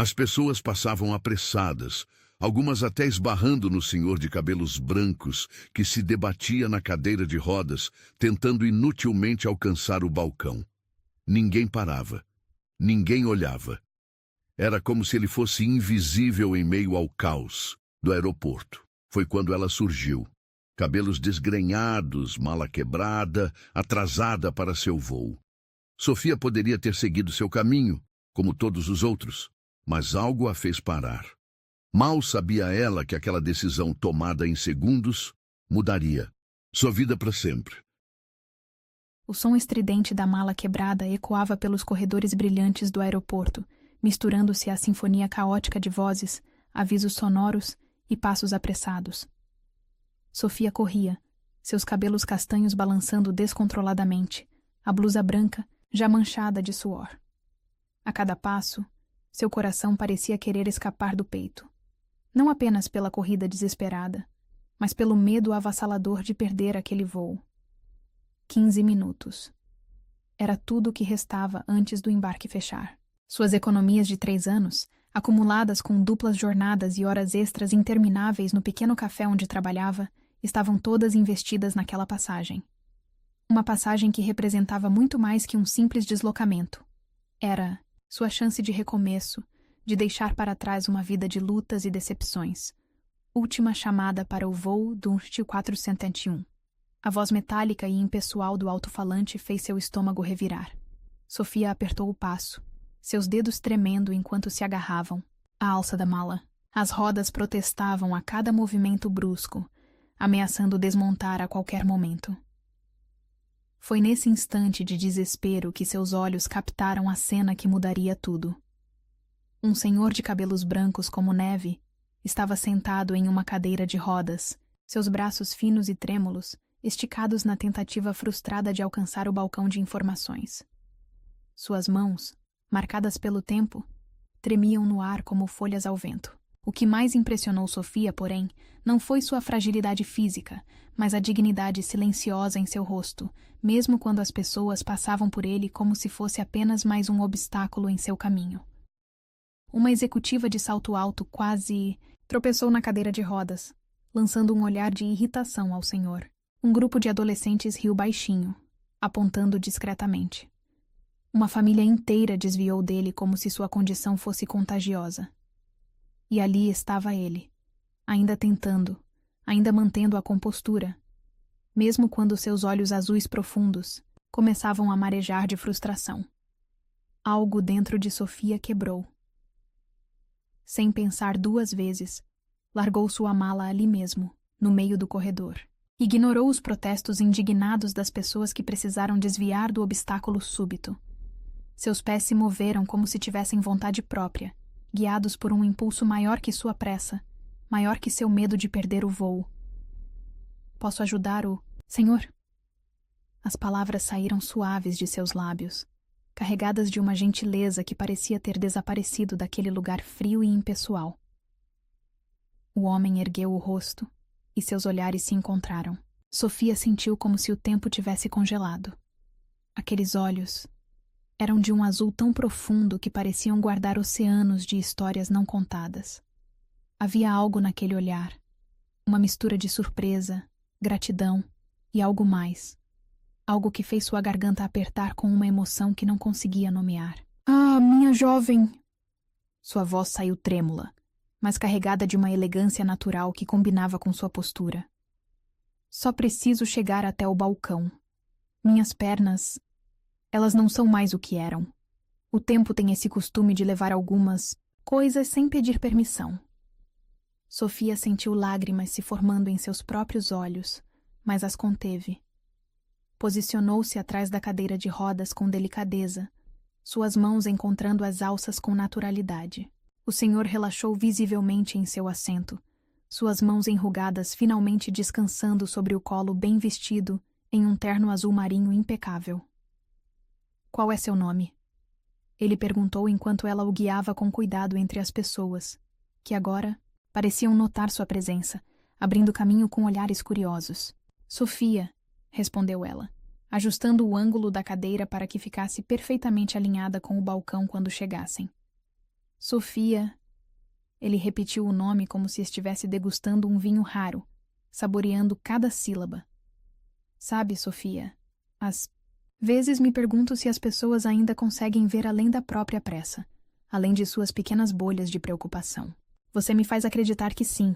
As pessoas passavam apressadas, algumas até esbarrando no senhor de cabelos brancos, que se debatia na cadeira de rodas, tentando inutilmente alcançar o balcão. Ninguém parava. Ninguém olhava. Era como se ele fosse invisível em meio ao caos do aeroporto. Foi quando ela surgiu. Cabelos desgrenhados, mala quebrada, atrasada para seu voo. Sofia poderia ter seguido seu caminho, como todos os outros, mas algo a fez parar. Mal sabia ela que aquela decisão tomada em segundos mudaria sua vida para sempre. O som estridente da mala quebrada ecoava pelos corredores brilhantes do aeroporto, misturando-se à sinfonia caótica de vozes, avisos sonoros e passos apressados. Sofia corria, seus cabelos castanhos balançando descontroladamente, a blusa branca já manchada de suor. A cada passo, seu coração parecia querer escapar do peito. Não apenas pela corrida desesperada, mas pelo medo avassalador de perder aquele voo. 15 minutos. Era tudo o que restava antes do embarque fechar. Suas economias de 3 anos, acumuladas com duplas jornadas e horas extras intermináveis no pequeno café onde trabalhava, estavam todas investidas naquela passagem. Uma passagem que representava muito mais que um simples deslocamento. Era sua chance de recomeço, de deixar para trás uma vida de lutas e decepções. Última chamada para o voo do 401. A voz metálica e impessoal do alto-falante fez seu estômago revirar. Sofia apertou o passo, seus dedos tremendo enquanto se agarravam. A alça da mala. As rodas protestavam a cada movimento brusco, ameaçando desmontar a qualquer momento. Foi nesse instante de desespero que seus olhos captaram a cena que mudaria tudo. Um senhor de cabelos brancos como neve estava sentado em uma cadeira de rodas, seus braços finos e trêmulos, esticados na tentativa frustrada de alcançar o balcão de informações. Suas mãos, marcadas pelo tempo, tremiam no ar como folhas ao vento. O que mais impressionou Sofia, porém, não foi sua fragilidade física, mas a dignidade silenciosa em seu rosto, mesmo quando as pessoas passavam por ele como se fosse apenas mais um obstáculo em seu caminho. Uma executiva de salto alto quase tropeçou na cadeira de rodas, lançando um olhar de irritação ao senhor. Um grupo de adolescentes riu baixinho, apontando discretamente. Uma família inteira desviou dele como se sua condição fosse contagiosa. E ali estava ele, ainda tentando, ainda mantendo a compostura, mesmo quando seus olhos azuis profundos começavam a marejar de frustração. Algo dentro de Sofia quebrou. Sem pensar 2 vezes, largou sua mala ali mesmo, no meio do corredor. Ignorou os protestos indignados das pessoas que precisaram desviar do obstáculo súbito. Seus pés se moveram como se tivessem vontade própria, guiados por um impulso maior que sua pressa, maior que seu medo de perder o voo. Posso ajudar o... Senhor? As palavras saíram suaves de seus lábios, carregadas de uma gentileza que parecia ter desaparecido daquele lugar frio e impessoal. O homem ergueu o rosto e seus olhares se encontraram. Sofia sentiu como se o tempo tivesse congelado. Aqueles olhos eram de um azul tão profundo que pareciam guardar oceanos de histórias não contadas. Havia algo naquele olhar, uma mistura de surpresa, gratidão e algo mais. Algo que fez sua garganta apertar com uma emoção que não conseguia nomear. Ah, minha jovem! Sua voz saiu trêmula, mas carregada de uma elegância natural que combinava com sua postura. Só preciso chegar até o balcão. Minhas pernas... Elas não são mais o que eram. O tempo tem esse costume de levar algumas coisas sem pedir permissão. Sofia sentiu lágrimas se formando em seus próprios olhos, mas as conteve. Posicionou-se atrás da cadeira de rodas com delicadeza, suas mãos encontrando as alças com naturalidade. O senhor relaxou visivelmente em seu assento, suas mãos enrugadas finalmente descansando sobre o colo bem vestido em um terno azul marinho impecável. Qual é seu nome? Ele perguntou enquanto ela o guiava com cuidado entre as pessoas, que agora pareciam notar sua presença, abrindo caminho com olhares curiosos. Sofia, respondeu ela, ajustando o ângulo da cadeira para que ficasse perfeitamente alinhada com o balcão quando chegassem. Sofia. Ele repetiu o nome como se estivesse degustando um vinho raro, saboreando cada sílaba. Sabe, Sofia, às vezes me pergunto se as pessoas ainda conseguem ver além da própria pressa, além de suas pequenas bolhas de preocupação. Você me faz acreditar que sim.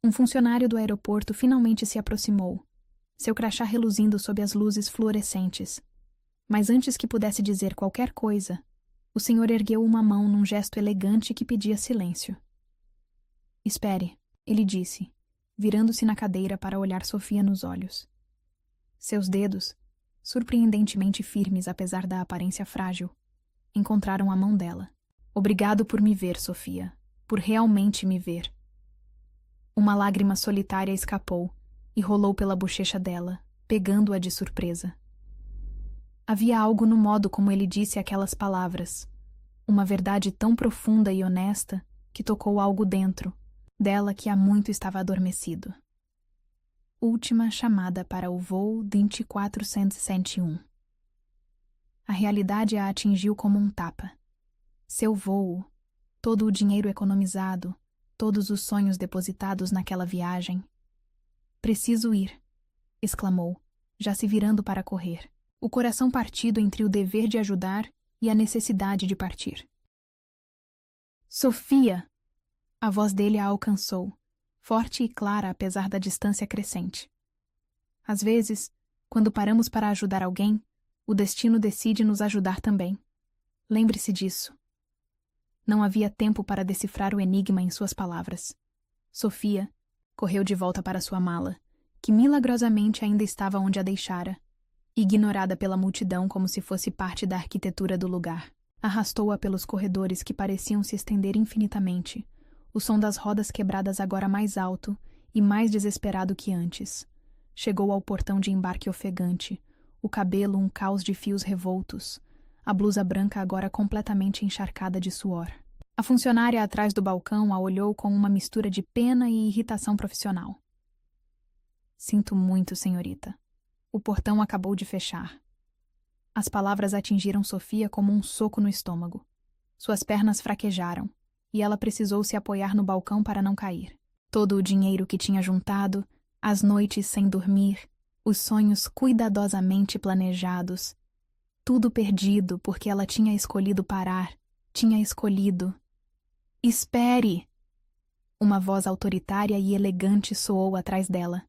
Um funcionário do aeroporto finalmente se aproximou, seu crachá reluzindo sob as luzes fluorescentes. Mas antes que pudesse dizer qualquer coisa, o senhor ergueu uma mão num gesto elegante que pedia silêncio. Espere, ele disse, virando-se na cadeira para olhar Sofia nos olhos. Seus dedos, surpreendentemente firmes apesar da aparência frágil, encontraram a mão dela. Obrigado por me ver, Sofia, por realmente me ver. Uma lágrima solitária escapou e rolou pela bochecha dela, pegando-a de surpresa. Havia algo no modo como ele disse aquelas palavras, uma verdade tão profunda e honesta que tocou algo dentro dela que há muito estava adormecido. Última chamada para o voo 2401. A realidade a atingiu como um tapa. Seu voo, todo o dinheiro economizado, todos os sonhos depositados naquela viagem. Preciso ir, exclamou, já se virando para correr, o coração partido entre o dever de ajudar e a necessidade de partir. Sofia! A voz dele a alcançou, forte e clara apesar da distância crescente. Às vezes, quando paramos para ajudar alguém, o destino decide nos ajudar também. Lembre-se disso. Não havia tempo para decifrar o enigma em suas palavras. Sofia correu de volta para sua mala, que milagrosamente ainda estava onde a deixara, ignorada pela multidão como se fosse parte da arquitetura do lugar. Arrastou-a pelos corredores que pareciam se estender infinitamente, o som das rodas quebradas agora mais alto e mais desesperado que antes. Chegou ao portão de embarque ofegante, o cabelo um caos de fios revoltos, a blusa branca agora completamente encharcada de suor. A funcionária atrás do balcão a olhou com uma mistura de pena e irritação profissional. Sinto muito, senhorita. O portão acabou de fechar. As palavras atingiram Sofia como um soco no estômago. Suas pernas fraquejaram, e ela precisou se apoiar no balcão para não cair. Todo o dinheiro que tinha juntado, as noites sem dormir, os sonhos cuidadosamente planejados, tudo perdido porque ela tinha escolhido parar, tinha escolhido. Espere! Uma voz autoritária e elegante soou atrás dela.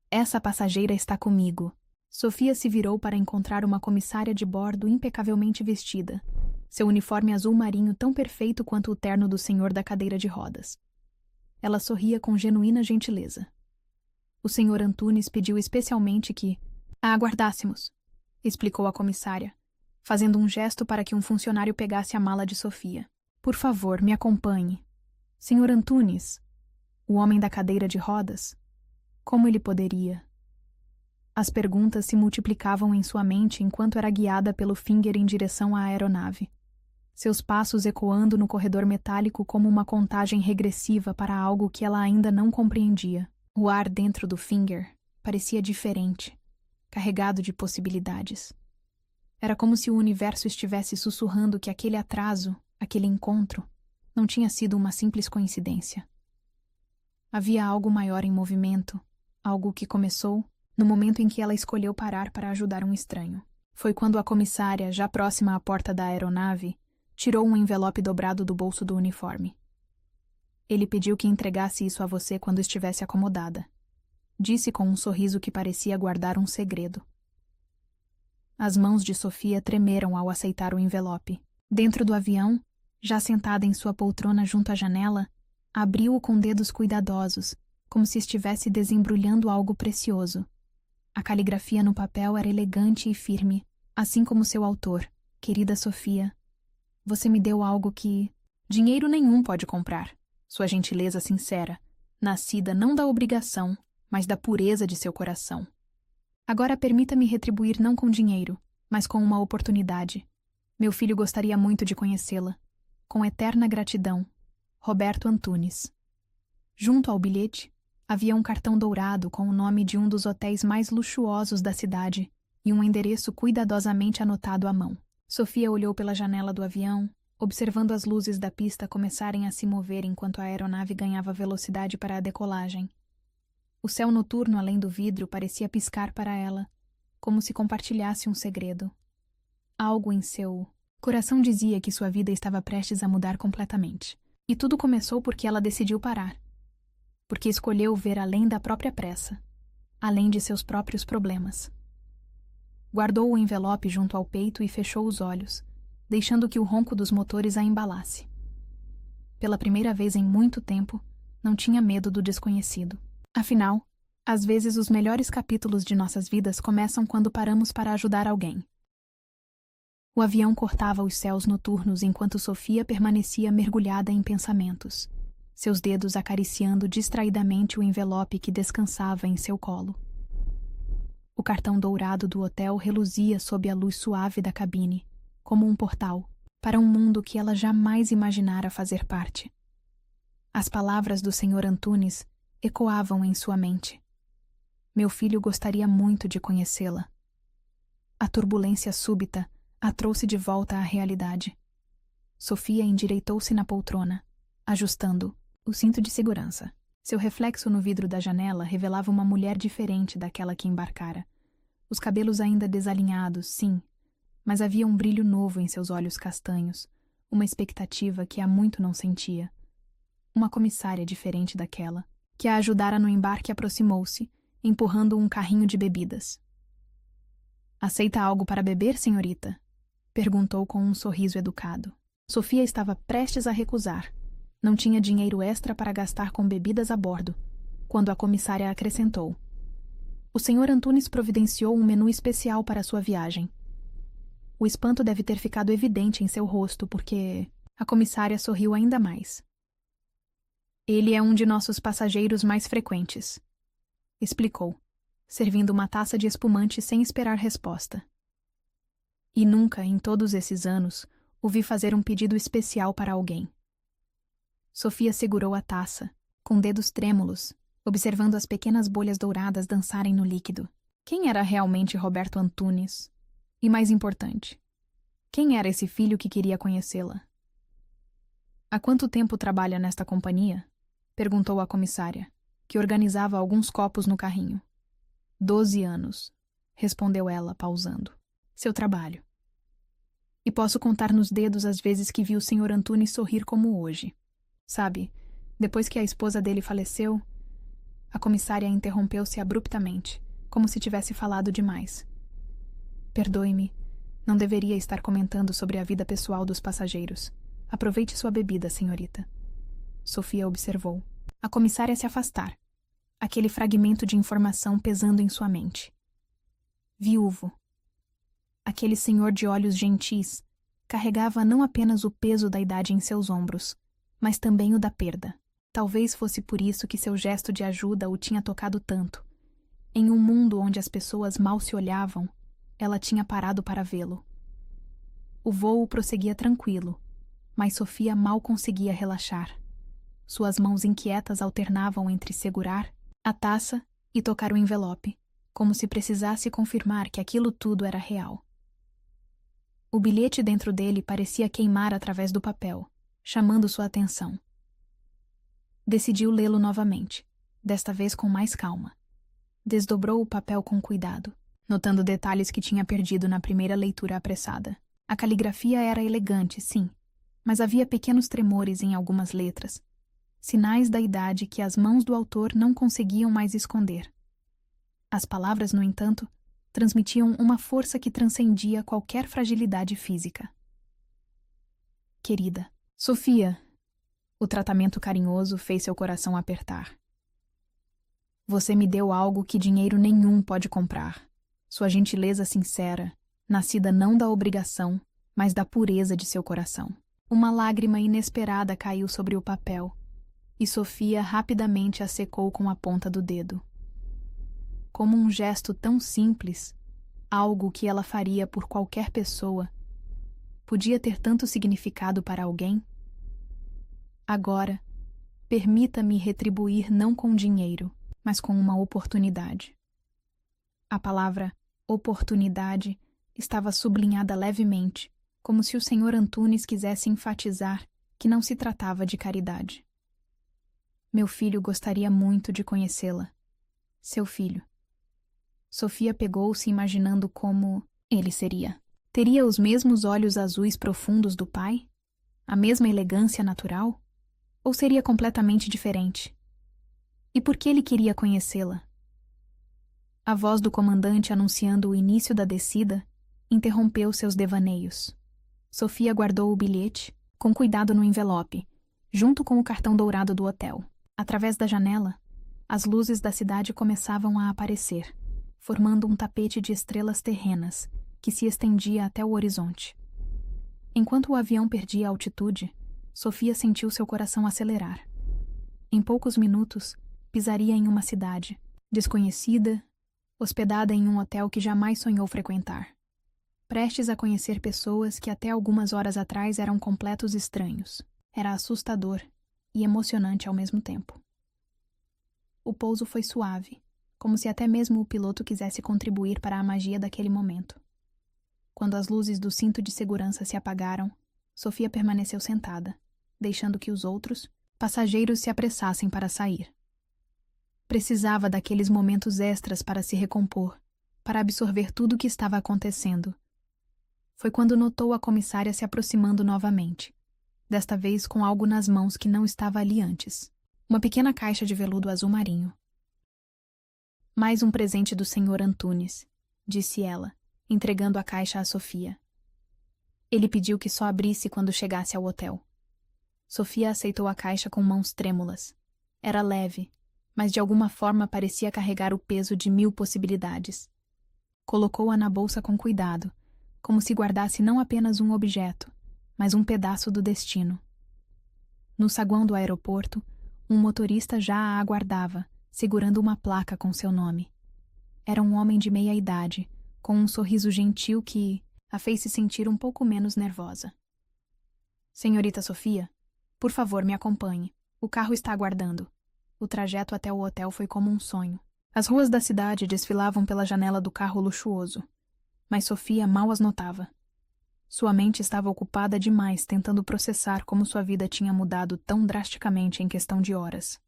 Essa passageira está comigo. Sofia se virou para encontrar uma comissária de bordo impecavelmente vestida, seu uniforme azul marinho tão perfeito quanto o terno do senhor da cadeira de rodas. Ela sorria com genuína gentileza. O senhor Antunes pediu especialmente que a aguardássemos, explicou a comissária, fazendo um gesto para que um funcionário pegasse a mala de Sofia. Por favor, me acompanhe. Senhor Antunes, o homem da cadeira de rodas, como ele poderia? As perguntas se multiplicavam em sua mente enquanto era guiada pelo Finger em direção à aeronave, seus passos ecoando no corredor metálico como uma contagem regressiva para algo que ela ainda não compreendia. O ar dentro do Finger parecia diferente, carregado de possibilidades. Era como se o universo estivesse sussurrando que aquele atraso, aquele encontro, não tinha sido uma simples coincidência. Havia algo maior em movimento, algo que começou no momento em que ela escolheu parar para ajudar um estranho. Foi quando a comissária, já próxima à porta da aeronave, tirou um envelope dobrado do bolso do uniforme. Ele pediu que entregasse isso a você quando estivesse acomodada. Disse com um sorriso que parecia guardar um segredo. As mãos de Sofia tremeram ao aceitar o envelope. Dentro do avião, já sentada em sua poltrona junto à janela, abriu-o com dedos cuidadosos, como se estivesse desembrulhando algo precioso. A caligrafia no papel era elegante e firme, assim como seu autor. Querida Sofia, você me deu algo que dinheiro nenhum pode comprar. Sua gentileza sincera, nascida não da obrigação, mas da pureza de seu coração. Agora permita-me retribuir não com dinheiro, mas com uma oportunidade. Meu filho gostaria muito de conhecê-la. Com eterna gratidão, Roberto Antunes. Junto ao bilhete, havia um cartão dourado com o nome de um dos hotéis mais luxuosos da cidade e um endereço cuidadosamente anotado à mão. Sofia olhou pela janela do avião, observando as luzes da pista começarem a se mover enquanto a aeronave ganhava velocidade para a decolagem. O céu noturno além do vidro parecia piscar para ela, como se compartilhasse um segredo. Algo em seu coração dizia que sua vida estava prestes a mudar completamente. E tudo começou porque ela decidiu parar. Porque escolheu ver além da própria pressa, além de seus próprios problemas. Guardou o envelope junto ao peito e fechou os olhos, deixando que o ronco dos motores a embalasse. Pela primeira vez em muito tempo, não tinha medo do desconhecido. Afinal, às vezes os melhores capítulos de nossas vidas começam quando paramos para ajudar alguém. O avião cortava os céus noturnos enquanto Sofia permanecia mergulhada em pensamentos, seus dedos acariciando distraidamente o envelope que descansava em seu colo. O cartão dourado do hotel reluzia sob a luz suave da cabine, como um portal para um mundo que ela jamais imaginara fazer parte. As palavras do Sr. Antunes ecoavam em sua mente. Meu filho gostaria muito de conhecê-la. A turbulência súbita a trouxe de volta à realidade. Sofia endireitou-se na poltrona, ajustando o cinto de segurança. Seu reflexo no vidro da janela revelava uma mulher diferente daquela que embarcara. Os cabelos ainda desalinhados, sim, mas havia um brilho novo em seus olhos castanhos, uma expectativa que há muito não sentia. Uma comissária diferente daquela, que a ajudara no embarque, aproximou-se, empurrando um carrinho de bebidas. "Aceita algo para beber, senhorita?" perguntou com um sorriso educado. Sofia estava prestes a recusar. Não tinha dinheiro extra para gastar com bebidas a bordo, quando a comissária acrescentou: "O Sr. Antunes providenciou um menu especial para sua viagem." O espanto deve ter ficado evidente em seu rosto, porque a comissária sorriu ainda mais. "Ele é um de nossos passageiros mais frequentes", explicou, servindo uma taça de espumante sem esperar resposta. "E nunca, em todos esses anos, o vi fazer um pedido especial para alguém." Sofia segurou a taça, com dedos trêmulos, observando as pequenas bolhas douradas dançarem no líquido. Quem era realmente Roberto Antunes? E mais importante, quem era esse filho que queria conhecê-la? "Há quanto tempo trabalha nesta companhia?" perguntou a comissária, que organizava alguns copos no carrinho. 12 anos, respondeu ela, pausando. "Seu trabalho." "E posso contar nos dedos as vezes que vi o Sr. Antunes sorrir como hoje. Sabe, depois que a esposa dele faleceu..." A comissária interrompeu-se abruptamente, como se tivesse falado demais. "Perdoe-me, não deveria estar comentando sobre a vida pessoal dos passageiros. Aproveite sua bebida, senhorita." Sofia observou a comissária se afastar, aquele fragmento de informação pesando em sua mente. Viúvo. Aquele senhor de olhos gentis carregava não apenas o peso da idade em seus ombros, mas também o da perda. Talvez fosse por isso que seu gesto de ajuda o tinha tocado tanto. Em um mundo onde as pessoas mal se olhavam, ela tinha parado para vê-lo. O voo prosseguia tranquilo, mas Sofia mal conseguia relaxar. Suas mãos inquietas alternavam entre segurar a taça e tocar o envelope, como se precisasse confirmar que aquilo tudo era real. O bilhete dentro dele parecia queimar através do papel, chamando sua atenção. Decidiu lê-lo novamente, desta vez com mais calma. Desdobrou o papel com cuidado, notando detalhes que tinha perdido na primeira leitura apressada. A caligrafia era elegante, sim, mas havia pequenos tremores em algumas letras, sinais da idade que as mãos do autor não conseguiam mais esconder. As palavras, no entanto, transmitiam uma força que transcendia qualquer fragilidade física. "Querida, Sofia." O tratamento carinhoso fez seu coração apertar. "Você me deu algo que dinheiro nenhum pode comprar. Sua gentileza sincera, nascida não da obrigação, mas da pureza de seu coração." Uma lágrima inesperada caiu sobre o papel, e Sofia rapidamente a secou com a ponta do dedo. Como um gesto tão simples, algo que ela faria por qualquer pessoa, podia ter tanto significado para alguém? Agora, permita-me retribuir não com dinheiro, mas com uma oportunidade. A palavra oportunidade estava sublinhada levemente, como se o Sr. Antunes quisesse enfatizar que não se tratava de caridade. Meu filho gostaria muito de conhecê-la. Seu filho. Sofia pegou-se imaginando como ele seria. Teria os mesmos olhos azuis profundos do pai? A mesma elegância natural? Ou seria completamente diferente? E por que ele queria conhecê-la? A voz do comandante anunciando o início da descida interrompeu seus devaneios. Sofia guardou o bilhete, com cuidado no envelope, junto com o cartão dourado do hotel. Através da janela, as luzes da cidade começavam a aparecer, formando um tapete de estrelas terrenas que se estendia até o horizonte. Enquanto o avião perdia altitude, Sofia sentiu seu coração acelerar. Em poucos minutos, pisaria em uma cidade, desconhecida, hospedada em um hotel que jamais sonhou frequentar. Prestes a conhecer pessoas que até algumas horas atrás eram completos estranhos. Era assustador e emocionante ao mesmo tempo. O pouso foi suave, como se até mesmo o piloto quisesse contribuir para a magia daquele momento. Quando as luzes do cinto de segurança se apagaram, Sofia permaneceu sentada, deixando que os outros passageiros se apressassem para sair. Precisava daqueles momentos extras para se recompor, para absorver tudo o que estava acontecendo. Foi quando notou a comissária se aproximando novamente, desta vez com algo nas mãos que não estava ali antes. Uma pequena caixa de veludo azul marinho. Mais um presente do Sr. Antunes, disse ela, entregando a caixa a Sofia. Ele pediu que só abrisse quando chegasse ao hotel. Sofia aceitou a caixa com mãos trêmulas. Era leve, mas de alguma forma parecia carregar o peso de 1000 possibilidades. Colocou-a na bolsa com cuidado, como se guardasse não apenas um objeto, mas um pedaço do destino. No saguão do aeroporto, um motorista já a aguardava, segurando uma placa com seu nome. Era um homem de meia idade, com um sorriso gentil que a fez se sentir um pouco menos nervosa. Senhorita Sofia, por favor, me acompanhe. O carro está aguardando. O trajeto até o hotel foi como um sonho. As ruas da cidade desfilavam pela janela do carro luxuoso, mas Sofia mal as notava. Sua mente estava ocupada demais tentando processar como sua vida tinha mudado tão drasticamente em questão de horas.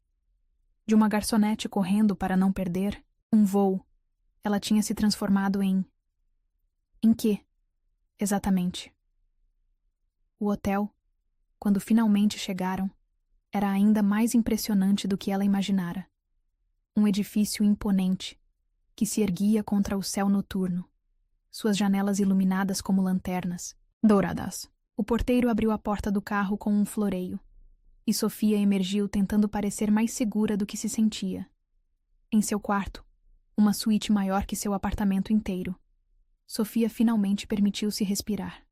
De uma garçonete correndo para não perder um voo, ela tinha se transformado em... Em quê? Exatamente. O hotel, quando finalmente chegaram, era ainda mais impressionante do que ela imaginara. Um edifício imponente, que se erguia contra o céu noturno, suas janelas iluminadas como lanternas, douradas. O porteiro abriu a porta do carro com um floreio, e Sofia emergiu tentando parecer mais segura do que se sentia. Em seu quarto, uma suíte maior que seu apartamento inteiro, Sofia finalmente permitiu-se respirar.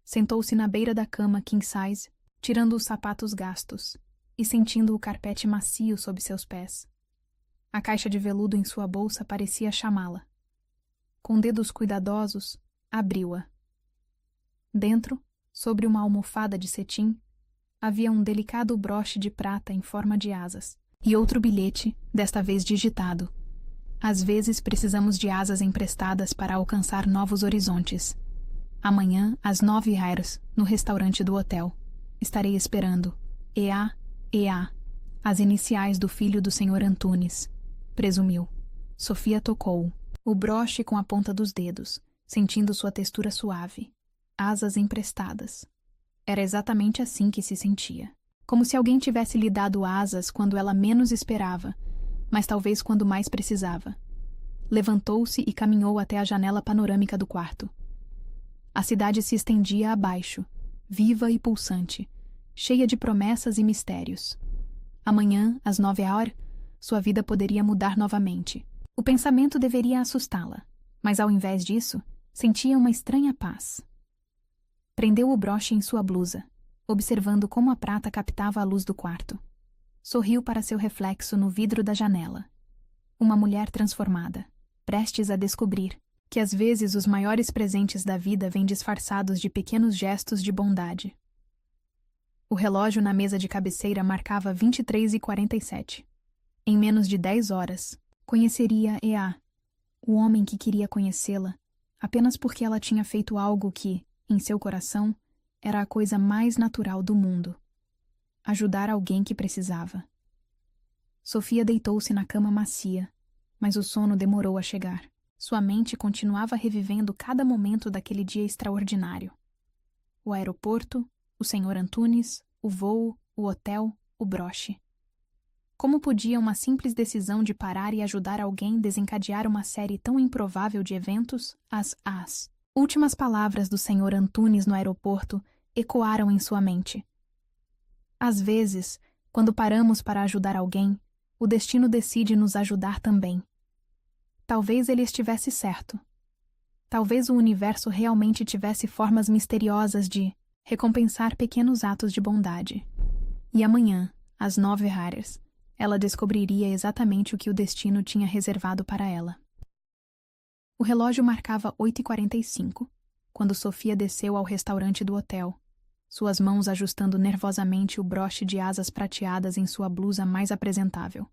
Sentou-se na beira da cama king size, tirando os sapatos gastos e sentindo o carpete macio sob seus pés. A caixa de veludo em sua bolsa parecia chamá-la. Com dedos cuidadosos, abriu-a. Dentro, sobre uma almofada de cetim, havia um delicado broche de prata em forma de asas e outro bilhete, desta vez digitado. Às vezes precisamos de asas emprestadas para alcançar novos horizontes. Amanhã, às 9h, no restaurante do hotel. Estarei esperando. E.A. E.A. As iniciais do filho do Sr. Antunes. Presumiu. Sofia tocou o broche com a ponta dos dedos, sentindo sua textura suave. Asas emprestadas. Era exatamente assim que se sentia. Como se alguém tivesse lhe dado asas quando ela menos esperava, mas talvez quando mais precisava. Levantou-se e caminhou até a janela panorâmica do quarto. A cidade se estendia abaixo, viva e pulsante, cheia de promessas e mistérios. Amanhã, às 9h, sua vida poderia mudar novamente. O pensamento deveria assustá-la, mas ao invés disso, sentia uma estranha paz. Prendeu o broche em sua blusa, observando como a prata captava a luz do quarto. Sorriu para seu reflexo no vidro da janela. Uma mulher transformada, prestes a descobrir que às vezes os maiores presentes da vida vêm disfarçados de pequenos gestos de bondade. O relógio na mesa de cabeceira marcava 23h47. Em menos de 10 horas, conheceria E.A., o homem que queria conhecê-la, apenas porque ela tinha feito algo que, Em seu coração, era a coisa mais natural do mundo. Ajudar alguém que precisava. Sofia deitou-se na cama macia, mas o sono demorou a chegar. Sua mente continuava revivendo cada momento daquele dia extraordinário. O aeroporto, o Sr. Antunes, o voo, o hotel, o broche. Como podia uma simples decisão de parar e ajudar alguém desencadear uma série tão improvável de eventos? As últimas palavras do Sr. Antunes no aeroporto ecoaram em sua mente. Às vezes, quando paramos para ajudar alguém, o destino decide nos ajudar também. Talvez ele estivesse certo. Talvez o universo realmente tivesse formas misteriosas de recompensar pequenos atos de bondade. E amanhã, às 9h, ela descobriria exatamente o que o destino tinha reservado para ela. O relógio marcava 8h45, quando Sofia desceu ao restaurante do hotel, suas mãos ajustando nervosamente o broche de asas prateadas em sua blusa mais apresentável,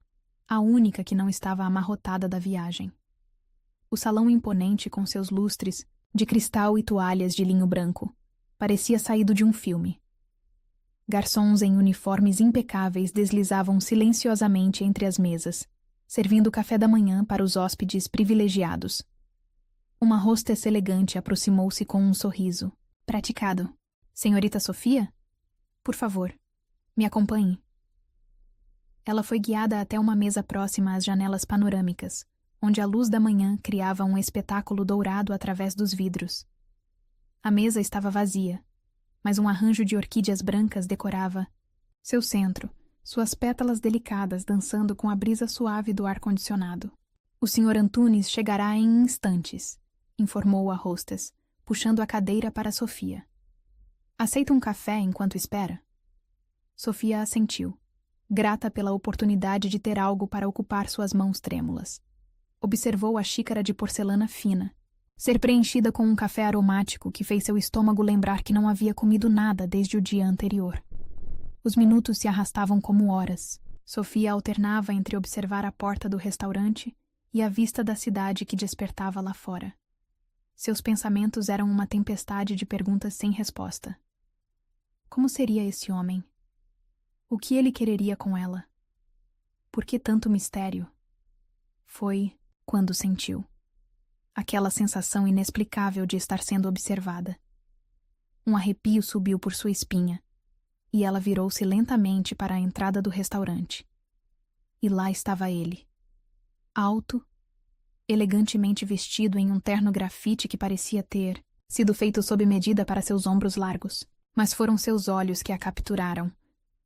a única que não estava amarrotada da viagem. O salão imponente com seus lustres, de cristal e toalhas de linho branco, parecia saído de um filme. Garçons em uniformes impecáveis deslizavam silenciosamente entre as mesas, servindo café da manhã para os hóspedes privilegiados. Uma hostess elegante aproximou-se com um sorriso. Praticado. Senhorita Sofia? Por favor, me acompanhe. Ela foi guiada até uma mesa próxima às janelas panorâmicas, onde a luz da manhã criava um espetáculo dourado através dos vidros. A mesa estava vazia, mas um arranjo de orquídeas brancas decorava seu centro, suas pétalas delicadas dançando com a brisa suave do ar-condicionado. O Sr. Antunes chegará em instantes, informou a hostess, puxando a cadeira para Sofia. Aceita um café enquanto espera? Sofia assentiu, grata pela oportunidade de ter algo para ocupar suas mãos trêmulas. Observou a xícara de porcelana fina, ser preenchida com um café aromático que fez seu estômago lembrar que não havia comido nada desde o dia anterior. Os minutos se arrastavam como horas. Sofia alternava entre observar a porta do restaurante e a vista da cidade que despertava lá fora. Seus pensamentos eram uma tempestade de perguntas sem resposta. Como seria esse homem? O que ele quereria com ela? Por que tanto mistério? Foi quando sentiu aquela sensação inexplicável de estar sendo observada. Um arrepio subiu por sua espinha, e ela virou-se lentamente para a entrada do restaurante. E lá estava ele, alto, elegantemente vestido em um terno grafite que parecia ter sido feito sob medida para seus ombros largos. Mas foram seus olhos que a capturaram,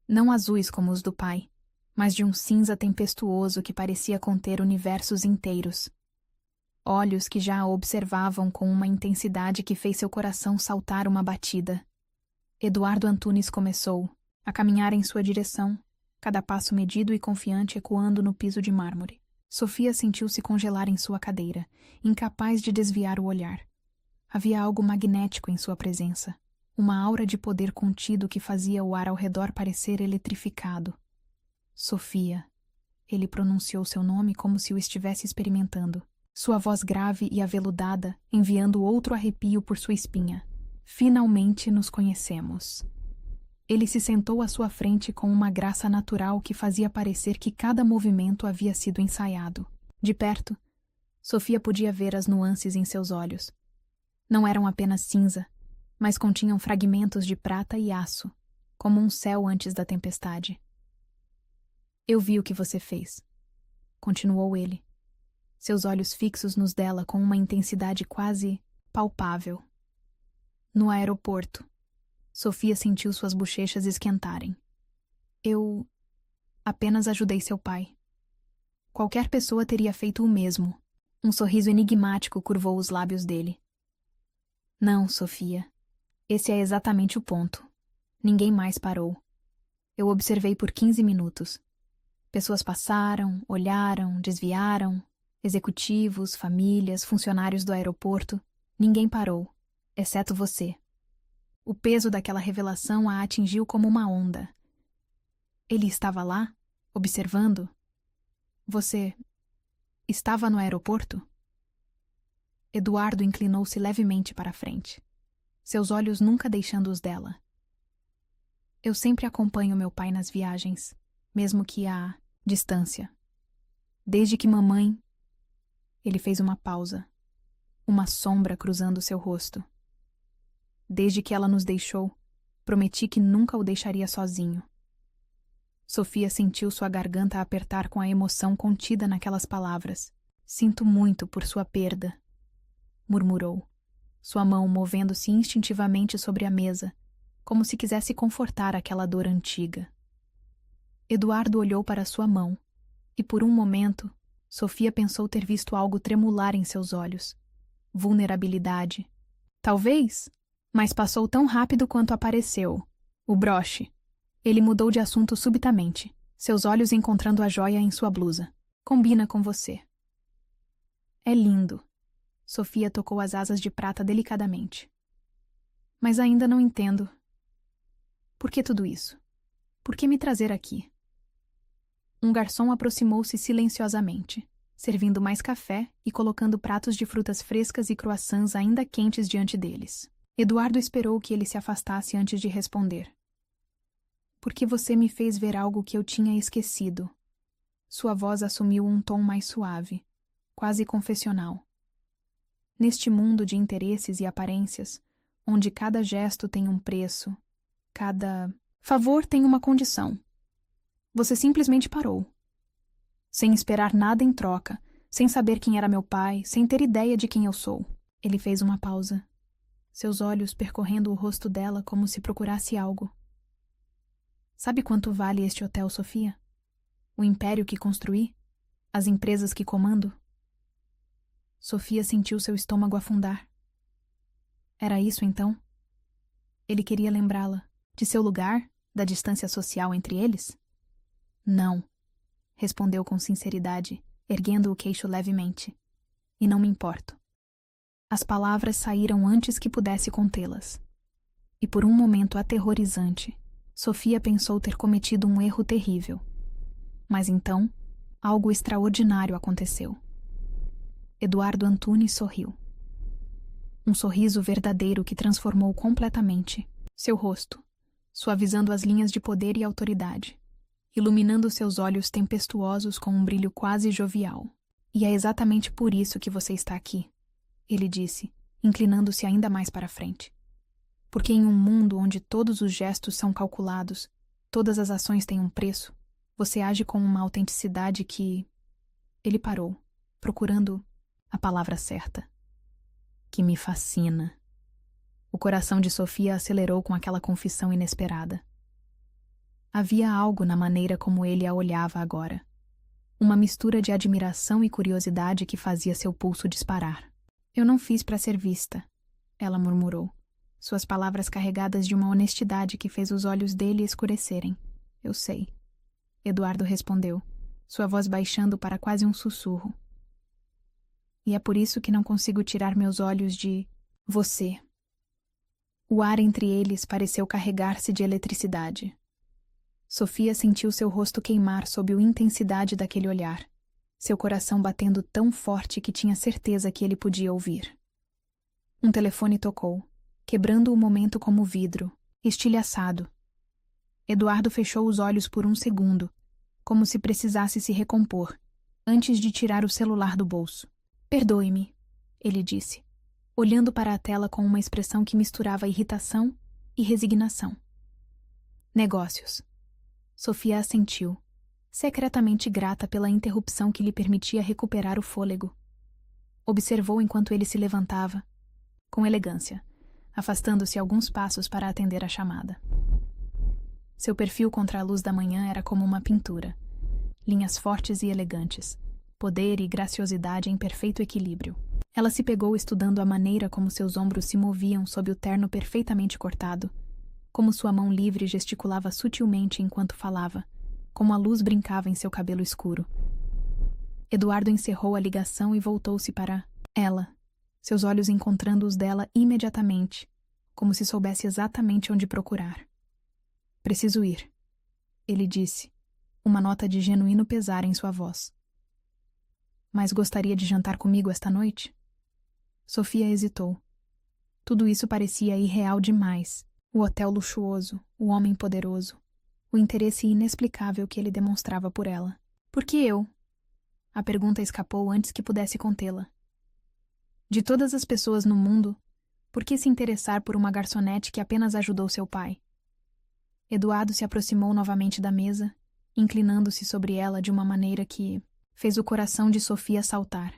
não azuis como os do pai, mas de um cinza tempestuoso que parecia conter universos inteiros. Olhos que já a observavam com uma intensidade que fez seu coração saltar uma batida. Eduardo Antunes começou a caminhar em sua direção, cada passo medido e confiante ecoando no piso de mármore. Sofia sentiu-se congelar em sua cadeira, incapaz de desviar o olhar. Havia algo magnético em sua presença, uma aura de poder contido que fazia o ar ao redor parecer eletrificado. Sofia. Ele pronunciou seu nome como se o estivesse experimentando, sua voz grave e aveludada enviando outro arrepio por sua espinha. Finalmente nos conhecemos. Ele se sentou à sua frente com uma graça natural que fazia parecer que cada movimento havia sido ensaiado. De perto, Sofia podia ver as nuances em seus olhos. Não eram apenas cinza, mas continham fragmentos de prata e aço, como um céu antes da tempestade. Eu vi o que você fez, continuou ele, seus olhos fixos nos dela com uma intensidade quase palpável. No aeroporto, Sofia sentiu suas bochechas esquentarem. Eu apenas ajudei seu pai. Qualquer pessoa teria feito o mesmo. Um sorriso enigmático curvou os lábios dele. Não, Sofia. Esse é exatamente o ponto. Ninguém mais parou. Eu observei por 15 minutos. Pessoas passaram, olharam, desviaram. Executivos, famílias, funcionários do aeroporto. Ninguém parou, exceto você. O peso daquela revelação a atingiu como uma onda. Ele estava lá, observando? Você estava no aeroporto? Eduardo inclinou-se levemente para a frente. seus olhos nunca deixando os dela. Eu sempre acompanho meu pai nas viagens, mesmo que à distância. Desde que mamãe... Ele fez uma pausa, uma sombra cruzando seu rosto. Desde que ela nos deixou, prometi que nunca o deixaria sozinho. Sofia sentiu sua garganta apertar com a emoção contida naquelas palavras. Sinto muito por sua perda, murmurou, sua mão movendo-se instintivamente sobre a mesa, como se quisesse confortar aquela dor antiga. Eduardo olhou para sua mão, e por um momento, Sofia pensou ter visto algo tremular em seus olhos. Vulnerabilidade. Talvez, mas passou tão rápido quanto apareceu. O broche. Ele mudou de assunto subitamente, seus olhos encontrando a joia em sua blusa. Combina com você. É lindo. Sofia tocou as asas de prata delicadamente. Mas ainda não entendo. Por que tudo isso? Por que me trazer aqui? Um garçom aproximou-se silenciosamente, servindo mais café e colocando pratos de frutas frescas e croissants ainda quentes diante deles. Eduardo esperou que ele se afastasse antes de responder. Porque você me fez ver algo que eu tinha esquecido. Sua voz assumiu um tom mais suave, quase confessional. Neste mundo de interesses e aparências, onde cada gesto tem um preço, cada favor tem uma condição. Você simplesmente parou. Sem esperar nada em troca, sem saber quem era meu pai, sem ter ideia de quem eu sou. Ele fez uma pausa, seus olhos percorrendo o rosto dela como se procurasse algo. Sabe quanto vale este hotel, Sofia? O império que construí? As empresas que comando? Sofia sentiu seu estômago afundar. Era isso, então? Ele queria lembrá-la de seu lugar, da distância social entre eles? Não, respondeu com sinceridade, erguendo o queixo levemente. E não me importo. As palavras saíram antes que pudesse contê-las. E por um momento aterrorizante, Sofia pensou ter cometido um erro terrível. Mas então, algo extraordinário aconteceu. Eduardo Antunes sorriu. Um sorriso verdadeiro que transformou completamente seu rosto, suavizando as linhas de poder e autoridade, iluminando seus olhos tempestuosos com um brilho quase jovial. E é exatamente por isso que você está aqui, ele disse, inclinando-se ainda mais para frente. Porque em um mundo onde todos os gestos são calculados, todas as ações têm um preço, você age com uma autenticidade que... Ele parou, procurando a palavra certa. Que me fascina. O coração de Sofia acelerou com aquela confissão inesperada. Havia algo na maneira como ele a olhava agora. Uma mistura de admiração e curiosidade que fazia seu pulso disparar. Eu não fiz para ser vista, ela murmurou, suas palavras carregadas de uma honestidade que fez os olhos dele escurecerem. Eu sei. Eduardo respondeu, sua voz baixando para quase um sussurro. E é por isso que não consigo tirar meus olhos de você. O ar entre eles pareceu carregar-se de eletricidade. Sofia sentiu seu rosto queimar sob a intensidade daquele olhar, seu coração batendo tão forte que tinha certeza que ele podia ouvir. Um telefone tocou, quebrando o momento como vidro, estilhaçado. Eduardo fechou os olhos por um segundo, como se precisasse se recompor, antes de tirar o celular do bolso. Perdoe-me, ele disse, olhando para a tela com uma expressão que misturava irritação e resignação. Negócios. Sofia assentiu, secretamente grata pela interrupção que lhe permitia recuperar o fôlego. Observou enquanto ele se levantava, com elegância, afastando-se alguns passos para atender a chamada. Seu perfil contra a luz da manhã era como uma pintura. Linhas fortes e elegantes, poder e graciosidade em perfeito equilíbrio. Ela se pegou estudando a maneira como seus ombros se moviam sob o terno perfeitamente cortado, como sua mão livre gesticulava sutilmente enquanto falava, como a luz brincava em seu cabelo escuro. Eduardo encerrou a ligação e voltou-se para ela, seus olhos encontrando os dela imediatamente, como se soubesse exatamente onde procurar. Preciso ir, ele disse, uma nota de genuíno pesar em sua voz. Mas gostaria de jantar comigo esta noite? Sofia hesitou. Tudo isso parecia irreal demais. O hotel luxuoso, o homem poderoso, o interesse inexplicável que ele demonstrava por ela. Por que eu? A pergunta escapou antes que pudesse contê-la. De todas as pessoas no mundo, por que se interessar por uma garçonete que apenas ajudou seu pai? Eduardo se aproximou novamente da mesa, inclinando-se sobre ela de uma maneira que fez o coração de Sofia saltar.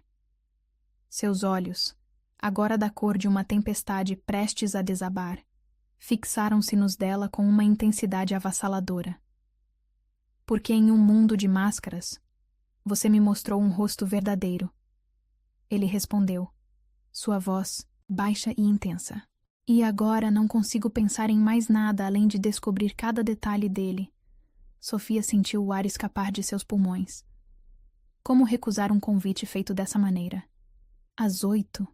Seus olhos, agora da cor de uma tempestade prestes a desabar, fixaram-se nos dela com uma intensidade avassaladora. Porque em um mundo de máscaras, você me mostrou um rosto verdadeiro. Ele respondeu, sua voz baixa e intensa. E agora não consigo pensar em mais nada além de descobrir cada detalhe dele. Sofia sentiu o ar escapar de seus pulmões. Como recusar um convite feito dessa maneira? Às 8,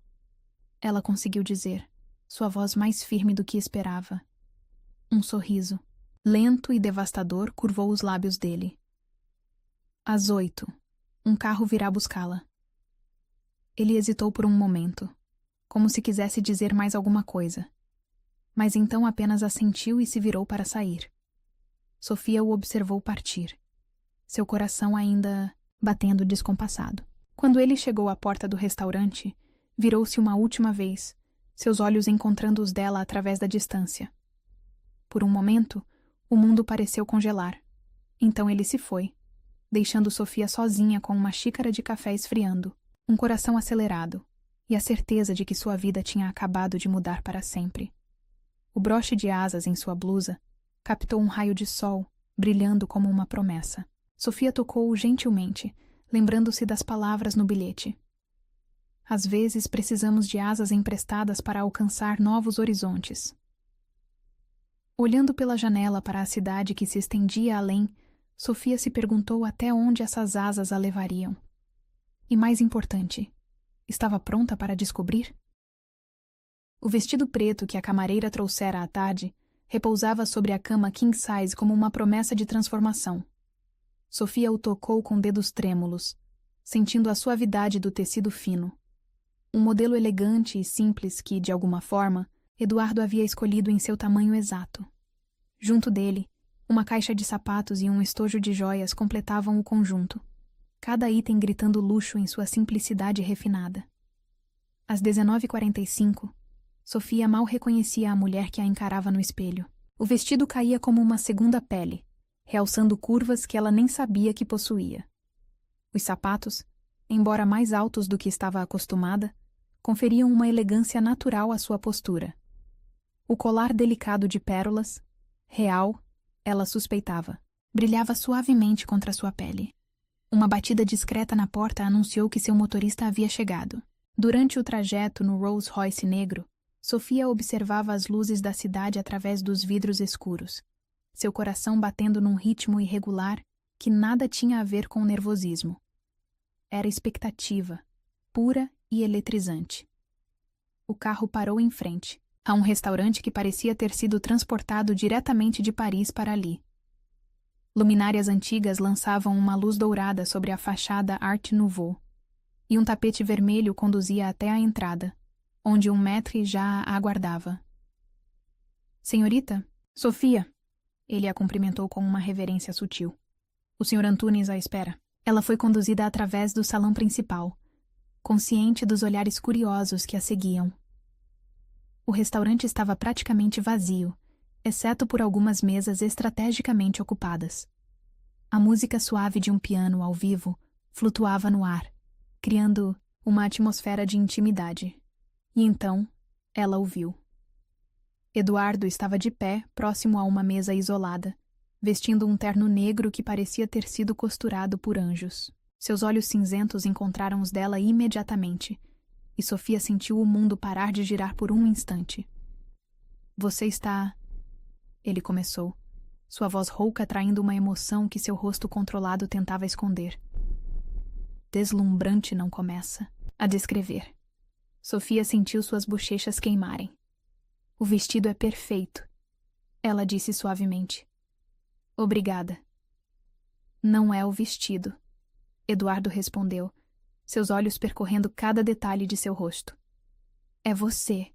ela conseguiu dizer, sua voz mais firme do que esperava. Um sorriso, lento e devastador, curvou os lábios dele. Às 8, um carro virá buscá-la. Ele hesitou por um momento, como se quisesse dizer mais alguma coisa. Mas então apenas assentiu e se virou para sair. Sofia o observou partir, seu coração ainda batendo descompassado. Quando ele chegou à porta do restaurante, virou-se uma última vez, seus olhos encontrando os dela através da distância. Por um momento, o mundo pareceu congelar. Então ele se foi, deixando Sofia sozinha com uma xícara de café esfriando, um coração acelerado, e a certeza de que sua vida tinha acabado de mudar para sempre. O broche de asas em sua blusa captou um raio de sol, brilhando como uma promessa. Sofia tocou-o gentilmente, lembrando-se das palavras no bilhete. Às vezes precisamos de asas emprestadas para alcançar novos horizontes. Olhando pela janela para a cidade que se estendia além, Sofia se perguntou até onde essas asas a levariam. E mais importante, estava pronta para descobrir? O vestido preto que a camareira trouxera à tarde repousava sobre a cama king size como uma promessa de transformação. Sofia o tocou com dedos trêmulos, sentindo a suavidade do tecido fino. Um modelo elegante e simples que, de alguma forma, Eduardo havia escolhido em seu tamanho exato. Junto dele, uma caixa de sapatos e um estojo de joias completavam o conjunto, cada item gritando luxo em sua simplicidade refinada. Às 19h45, Sofia mal reconhecia a mulher que a encarava no espelho. O vestido caía como uma segunda pele, realçando curvas que ela nem sabia que possuía. Os sapatos, embora mais altos do que estava acostumada, conferiam uma elegância natural à sua postura. O colar delicado de pérolas, real, ela suspeitava, brilhava suavemente contra sua pele. Uma batida discreta na porta anunciou que seu motorista havia chegado. Durante o trajeto no Rolls Royce negro, Sofia observava as luzes da cidade através dos vidros escuros, seu coração batendo num ritmo irregular que nada tinha a ver com nervosismo. Era expectativa, pura e eletrizante. O carro parou em frente, a um restaurante que parecia ter sido transportado diretamente de Paris para ali. Luminárias antigas lançavam uma luz dourada sobre a fachada Art Nouveau, e um tapete vermelho conduzia até a entrada, onde um maître já a aguardava. Senhorita? Sofia! Ele a cumprimentou com uma reverência sutil. O Sr. Antunes a espera. Ela foi conduzida através do salão principal, consciente dos olhares curiosos que a seguiam. O restaurante estava praticamente vazio, exceto por algumas mesas estrategicamente ocupadas. A música suave de um piano ao vivo flutuava no ar, criando uma atmosfera de intimidade. E então, ela o viu. Eduardo estava de pé, próximo a uma mesa isolada, vestindo um terno negro que parecia ter sido costurado por anjos. Seus olhos cinzentos encontraram os dela imediatamente, e Sofia sentiu o mundo parar de girar por um instante. Você está... Ele começou, sua voz rouca traindo uma emoção que seu rosto controlado tentava esconder. Deslumbrante não começa a descrever. Sofia sentiu suas bochechas queimarem. O vestido é perfeito, ela disse suavemente. Obrigada. Não é o vestido, Eduardo respondeu, seus olhos percorrendo cada detalhe de seu rosto. É você.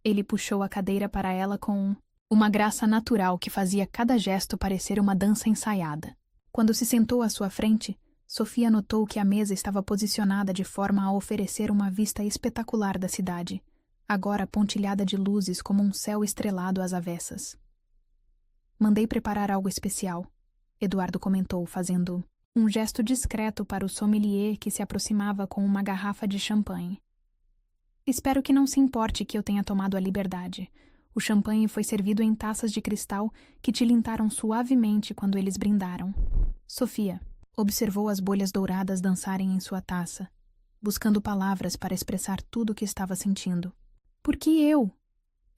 Ele puxou a cadeira para ela com uma graça natural que fazia cada gesto parecer uma dança ensaiada. Quando se sentou à sua frente, Sofia notou que a mesa estava posicionada de forma a oferecer uma vista espetacular da cidade, agora pontilhada de luzes como um céu estrelado às avessas. Mandei preparar algo especial, Eduardo comentou, fazendo um gesto discreto para o sommelier que se aproximava com uma garrafa de champanhe. Espero que não se importe que eu tenha tomado a liberdade. O champanhe foi servido em taças de cristal que tilintaram suavemente quando eles brindaram. Sofia observou as bolhas douradas dançarem em sua taça, buscando palavras para expressar tudo o que estava sentindo. Por que eu?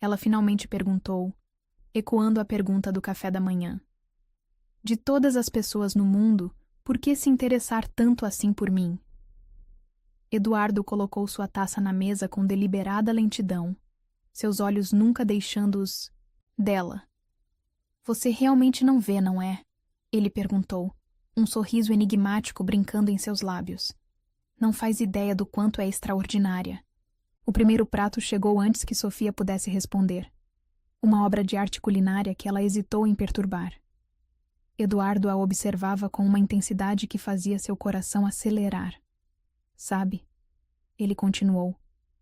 Ela finalmente perguntou, ecoando a pergunta do café da manhã. De todas as pessoas no mundo, por que se interessar tanto assim por mim? Eduardo colocou sua taça na mesa com deliberada lentidão, seus olhos nunca deixando-os dela. Você realmente não vê, não é? Ele perguntou, um sorriso enigmático brincando em seus lábios. Não faz ideia do quanto é extraordinária. O primeiro prato chegou antes que Sofia pudesse responder. Uma obra de arte culinária que ela hesitou em perturbar. Eduardo a observava com uma intensidade que fazia seu coração acelerar. Sabe? Ele continuou,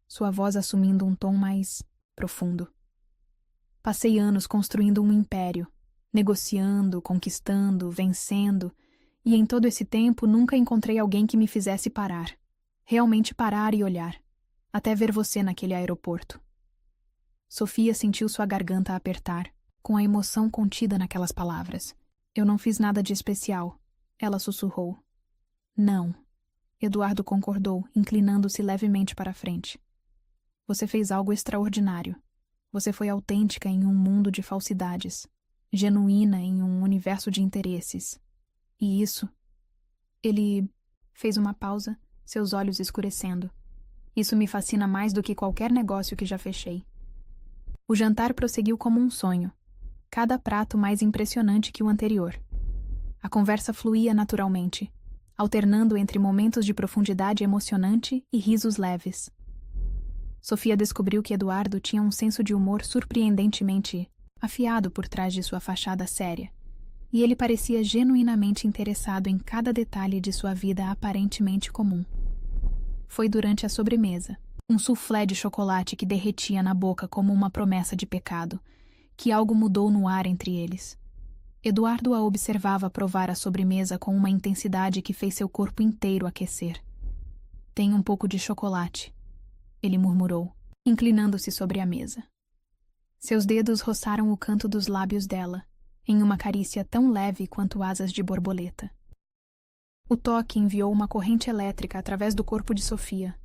sua voz assumindo um tom mais profundo. Passei anos construindo um império, negociando, conquistando, vencendo, e em todo esse tempo nunca encontrei alguém que me fizesse parar. Realmente parar e olhar. Até ver você naquele aeroporto. Sofia sentiu sua garganta apertar, com a emoção contida naquelas palavras. Eu não fiz nada de especial, ela sussurrou. Não. Eduardo concordou, inclinando-se levemente para a frente. Você fez algo extraordinário. Você foi autêntica em um mundo de falsidades, genuína em um universo de interesses. E isso... Ele fez uma pausa, seus olhos escurecendo. Isso me fascina mais do que qualquer negócio que já fechei. O jantar prosseguiu como um sonho, cada prato mais impressionante que o anterior. A conversa fluía naturalmente, alternando entre momentos de profundidade emocionante e risos leves. Sofia descobriu que Eduardo tinha um senso de humor surpreendentemente afiado por trás de sua fachada séria, e ele parecia genuinamente interessado em cada detalhe de sua vida aparentemente comum. Foi durante a sobremesa, um soufflé de chocolate que derretia na boca como uma promessa de pecado, que algo mudou no ar entre eles. Eduardo a observava provar a sobremesa com uma intensidade que fez seu corpo inteiro aquecer. Tem um pouco de chocolate, ele murmurou, inclinando-se sobre a mesa. Seus dedos roçaram o canto dos lábios dela, em uma carícia tão leve quanto asas de borboleta. O toque enviou uma corrente elétrica através do corpo de Sofia.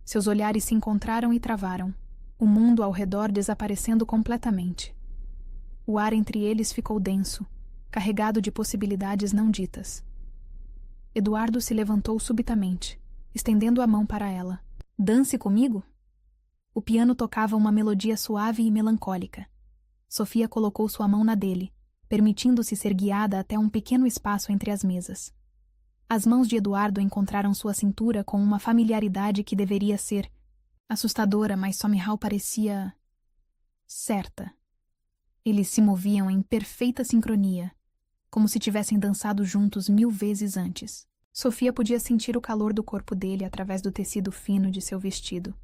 Seus olhares se encontraram e travaram, o mundo ao redor desaparecendo completamente. O ar entre eles ficou denso, carregado de possibilidades não ditas. Eduardo se levantou subitamente, estendendo a mão para ela. Dance comigo? O piano tocava uma melodia suave e melancólica. Sofia colocou sua mão na dele, permitindo-se ser guiada até um pequeno espaço entre as mesas. As mãos de Eduardo encontraram sua cintura com uma familiaridade que deveria ser assustadora, mas somehow parecia certa. Eles se moviam em perfeita sincronia, como se tivessem dançado juntos 1000 vezes antes. Sofia podia sentir o calor do corpo dele através do tecido fino de seu vestido.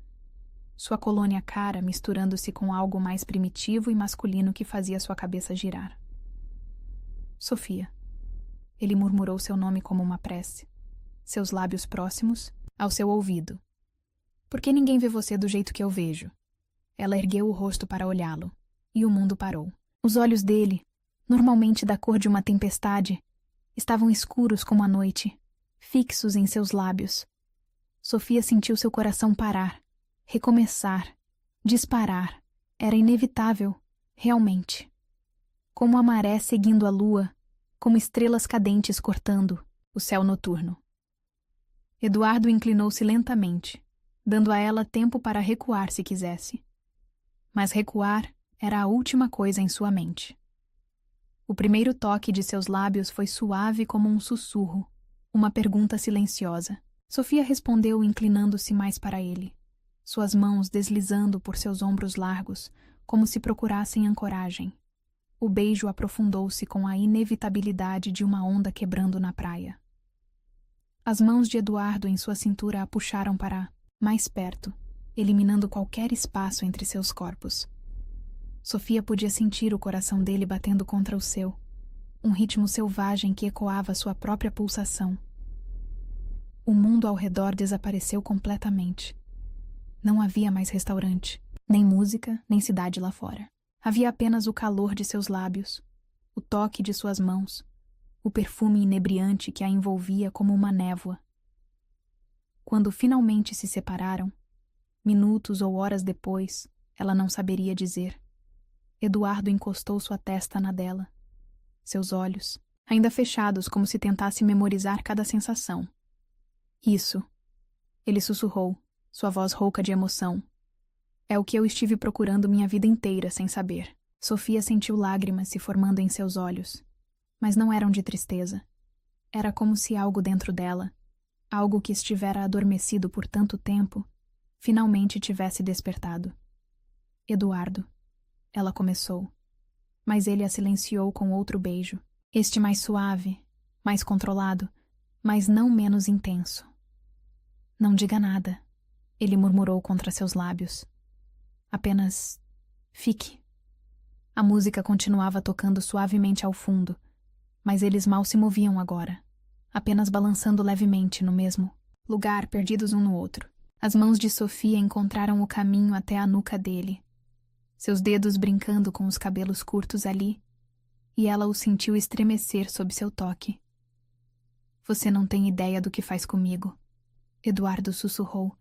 Sua colônia cara misturando-se com algo mais primitivo e masculino que fazia sua cabeça girar. Sofia. Ele murmurou seu nome como uma prece, seus lábios próximos ao seu ouvido. Por que ninguém vê você do jeito que eu vejo? Ela ergueu o rosto para olhá-lo, e o mundo parou. Os olhos dele, normalmente da cor de uma tempestade, estavam escuros como a noite, fixos em seus lábios. Sofia sentiu seu coração parar, recomeçar, disparar. Era inevitável, realmente. Como a maré seguindo a lua, como estrelas cadentes cortando o céu noturno. Eduardo inclinou-se lentamente, dando a ela tempo para recuar se quisesse. Mas recuar era a última coisa em sua mente. O primeiro toque de seus lábios foi suave como um sussurro, uma pergunta silenciosa. Sofia respondeu inclinando-se mais para ele, suas mãos deslizando por seus ombros largos, como se procurassem ancoragem. O beijo aprofundou-se com a inevitabilidade de uma onda quebrando na praia. As mãos de Eduardo em sua cintura a puxaram para mais perto, eliminando qualquer espaço entre seus corpos. Sofia podia sentir o coração dele batendo contra o seu, um ritmo selvagem que ecoava sua própria pulsação. O mundo ao redor desapareceu completamente. Não havia mais restaurante, nem música, nem cidade lá fora. Havia apenas o calor de seus lábios, o toque de suas mãos, o perfume inebriante que a envolvia como uma névoa. Quando finalmente se separaram, minutos ou horas depois, ela não saberia dizer. Eduardo encostou sua testa na dela. Seus olhos, ainda fechados como se tentasse memorizar cada sensação. Isso, ele sussurrou, sua voz rouca de emoção. É o que eu estive procurando minha vida inteira sem saber. Sofia sentiu lágrimas se formando em seus olhos, mas não eram de tristeza. Era como se algo dentro dela, algo que estivera adormecido por tanto tempo, finalmente tivesse despertado. Eduardo, ela começou, mas ele a silenciou com outro beijo, este mais suave, mais controlado, mas não menos intenso. Não diga nada, ele murmurou contra seus lábios. Apenas fique. A música continuava tocando suavemente ao fundo, mas eles mal se moviam agora, apenas balançando levemente no mesmo lugar, perdidos um no outro. As mãos de Sofia encontraram o caminho até a nuca dele, seus dedos brincando com os cabelos curtos ali, e ela o sentiu estremecer sob seu toque. Você não tem ideia do que faz comigo, Eduardo sussurrou,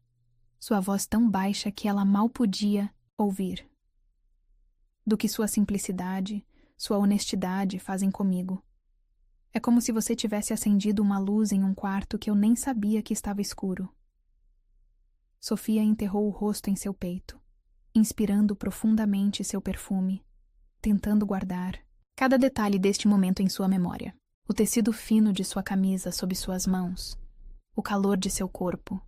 sua voz tão baixa que ela mal podia ouvir. Do que sua simplicidade, sua honestidade fazem comigo. É como se você tivesse acendido uma luz em um quarto que eu nem sabia que estava escuro. Sofia enterrou o rosto em seu peito, inspirando profundamente seu perfume, tentando guardar cada detalhe deste momento em sua memória. O tecido fino de sua camisa sob suas mãos, o calor de seu corpo,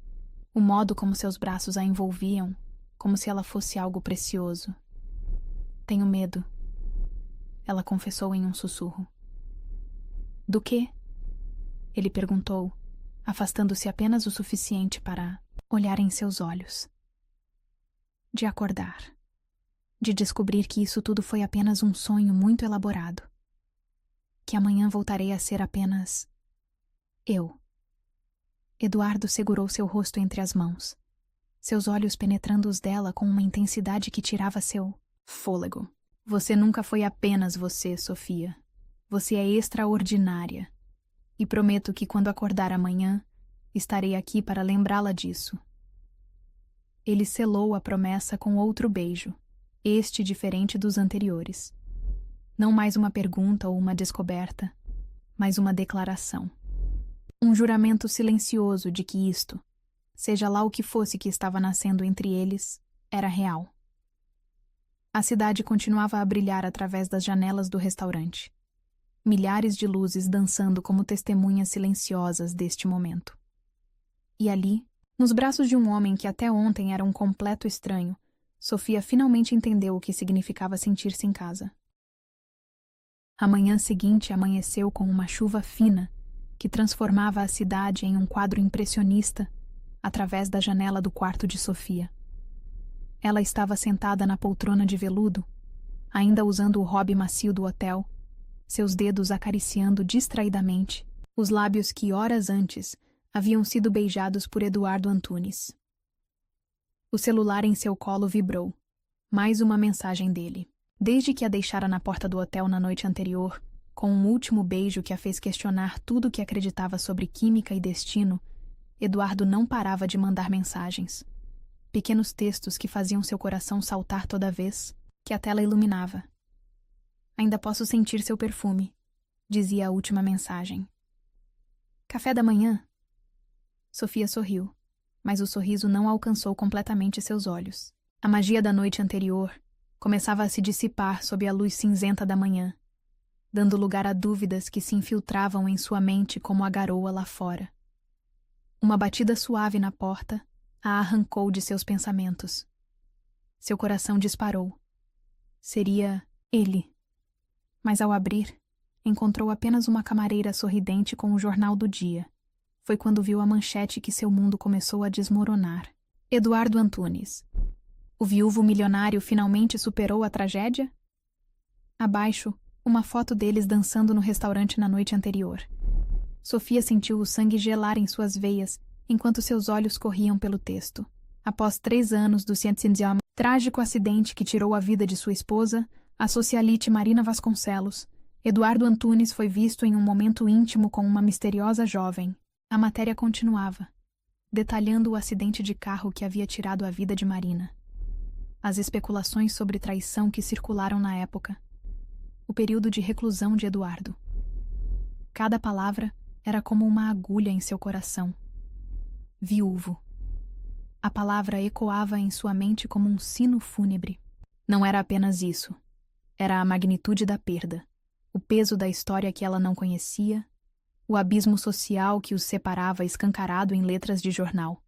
o modo como seus braços a envolviam, como se ela fosse algo precioso. Tenho medo, ela confessou em um sussurro. Do quê? Ele perguntou, afastando-se apenas o suficiente para olhar em seus olhos. De acordar. De descobrir que isso tudo foi apenas um sonho muito elaborado. Que amanhã voltarei a ser apenas eu. Eduardo segurou seu rosto entre as mãos, seus olhos penetrando os dela com uma intensidade que tirava seu fôlego. Você nunca foi apenas você, Sofia. Você é extraordinária. E prometo que quando acordar amanhã, estarei aqui para lembrá-la disso. Ele selou a promessa com outro beijo, este diferente dos anteriores. Não mais uma pergunta ou uma descoberta, mas uma declaração. Um juramento silencioso de que isto, seja lá o que fosse que estava nascendo entre eles, era real. A cidade continuava a brilhar através das janelas do restaurante. Milhares de luzes dançando como testemunhas silenciosas deste momento. E ali, nos braços de um homem que até ontem era um completo estranho, Sofia finalmente entendeu o que significava sentir-se em casa. A manhã seguinte amanheceu com uma chuva fina que transformava a cidade em um quadro impressionista através da janela do quarto de Sofia. Ela estava sentada na poltrona de veludo, ainda usando o hobby macio do hotel, seus dedos acariciando distraidamente os lábios que horas antes haviam sido beijados por Eduardo Antunes. O celular em seu colo vibrou. Mais uma mensagem dele. Desde que a deixara na porta do hotel na noite anterior, com um último beijo que a fez questionar tudo o que acreditava sobre química e destino, Eduardo não parava de mandar mensagens. Pequenos textos que faziam seu coração saltar toda vez que a tela iluminava. Ainda posso sentir seu perfume, dizia a última mensagem. Café da manhã? Sofia sorriu, mas o sorriso não alcançou completamente seus olhos. A magia da noite anterior começava a se dissipar sob a luz cinzenta da manhã, dando lugar a dúvidas que se infiltravam em sua mente como a garoa lá fora. Uma batida suave na porta A arrancou de seus pensamentos. Seu coração disparou. Seria ele. Mas ao abrir, encontrou apenas uma camareira sorridente com o jornal do dia. Foi quando viu a manchete que seu mundo começou a desmoronar. Eduardo Antunes. O viúvo milionário finalmente superou a tragédia? Abaixo, uma foto deles dançando no restaurante na noite anterior. Sofia sentiu o sangue gelar em suas veias enquanto seus olhos corriam pelo texto. Após 3 anos do trágico acidente que tirou a vida de sua esposa, a socialite Marina Vasconcelos, Eduardo Antunes foi visto em um momento íntimo com uma misteriosa jovem. A matéria continuava, detalhando o acidente de carro que havia tirado a vida de Marina. As especulações sobre traição que circularam na época. O período de reclusão de Eduardo. Cada palavra era como uma agulha em seu coração. Viúvo. A palavra ecoava em sua mente como um sino fúnebre. Não era apenas isso. Era a magnitude da perda, o peso da história que ela não conhecia, o abismo social que os separava escancarado em letras de jornal.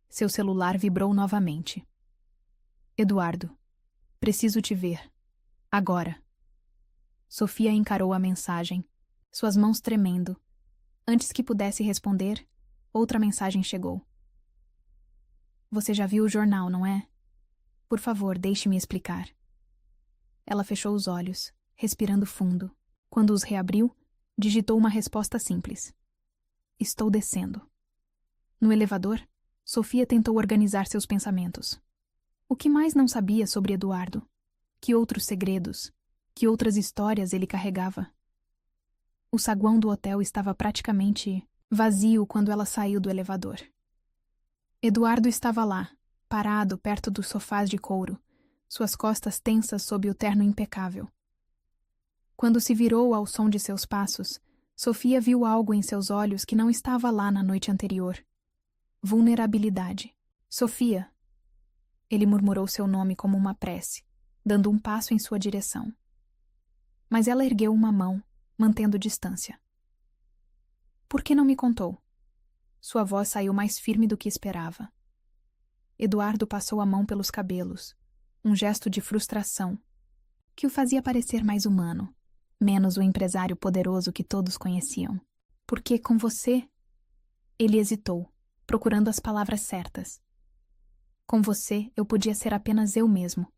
Seu celular vibrou novamente. Eduardo, preciso te ver. Agora. Sofia encarou a mensagem, suas mãos tremendo. Antes que pudesse responder, outra mensagem chegou. Você já viu o jornal, não é? Por favor, deixe-me explicar. Ela fechou os olhos, respirando fundo. Quando os reabriu, digitou uma resposta simples. Estou descendo. No elevador, Sofia tentou organizar seus pensamentos. O que mais não sabia sobre Eduardo? Que outros segredos, que outras histórias ele carregava? O saguão do hotel estava praticamente vazio quando ela saiu do elevador. Eduardo estava lá, parado perto dos sofás de couro, suas costas tensas sob o terno impecável. Quando se virou ao som de seus passos, Sofia viu algo em seus olhos que não estava lá na noite anterior. Vulnerabilidade. Sofia. Ele murmurou seu nome como uma prece, dando um passo em sua direção. Mas ela ergueu uma mão, mantendo distância. Por que não me contou? Sua voz saiu mais firme do que esperava. Eduardo passou a mão pelos cabelos, um gesto de frustração, que o fazia parecer mais humano, menos o empresário poderoso que todos conheciam. Porque com você... Ele hesitou, procurando as palavras certas. Com você, eu podia ser apenas eu mesmo.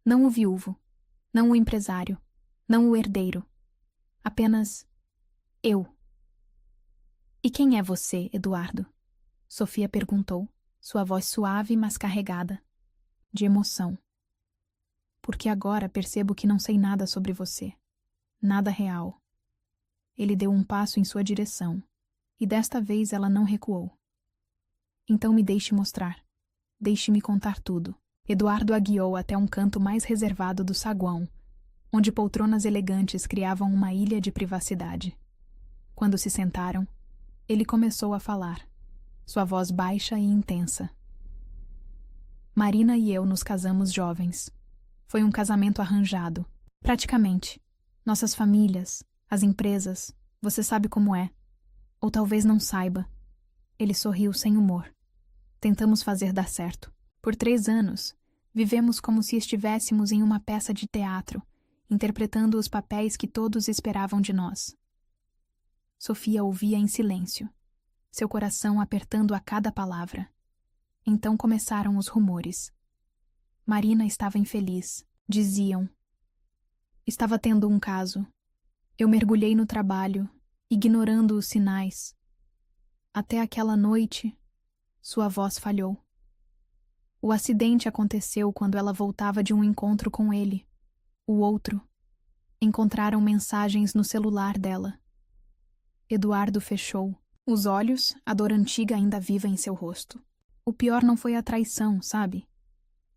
Não o viúvo, não o empresário, não o herdeiro. Apenas eu. E quem é você, Eduardo? Sofia perguntou, sua voz suave, mas carregada de emoção. Porque agora percebo que não sei nada sobre você. Nada real. Ele deu um passo em sua direção, e desta vez ela não recuou. Então me deixe mostrar. Deixe-me contar tudo. Eduardo a guiou até um canto mais reservado do saguão, onde poltronas elegantes criavam uma ilha de privacidade. Quando se sentaram, ele começou a falar, sua voz baixa e intensa. Marina e eu nos casamos jovens. Foi um casamento arranjado, praticamente. Nossas famílias, as empresas, você sabe como é. Ou talvez não saiba. Ele sorriu sem humor. Tentamos fazer dar certo. Por 3 anos, vivemos como se estivéssemos em uma peça de teatro, interpretando os papéis que todos esperavam de nós. Sofia ouvia em silêncio, seu coração apertando a cada palavra. Então começaram os rumores. Marina estava infeliz, diziam. Estava tendo um caso. Eu mergulhei no trabalho, ignorando os sinais. Até aquela noite, sua voz falhou. O acidente aconteceu quando ela voltava de um encontro com ele. O outro. Encontraram mensagens no celular dela. Eduardo fechou os olhos, a dor antiga ainda viva em seu rosto. O pior não foi a traição, sabe?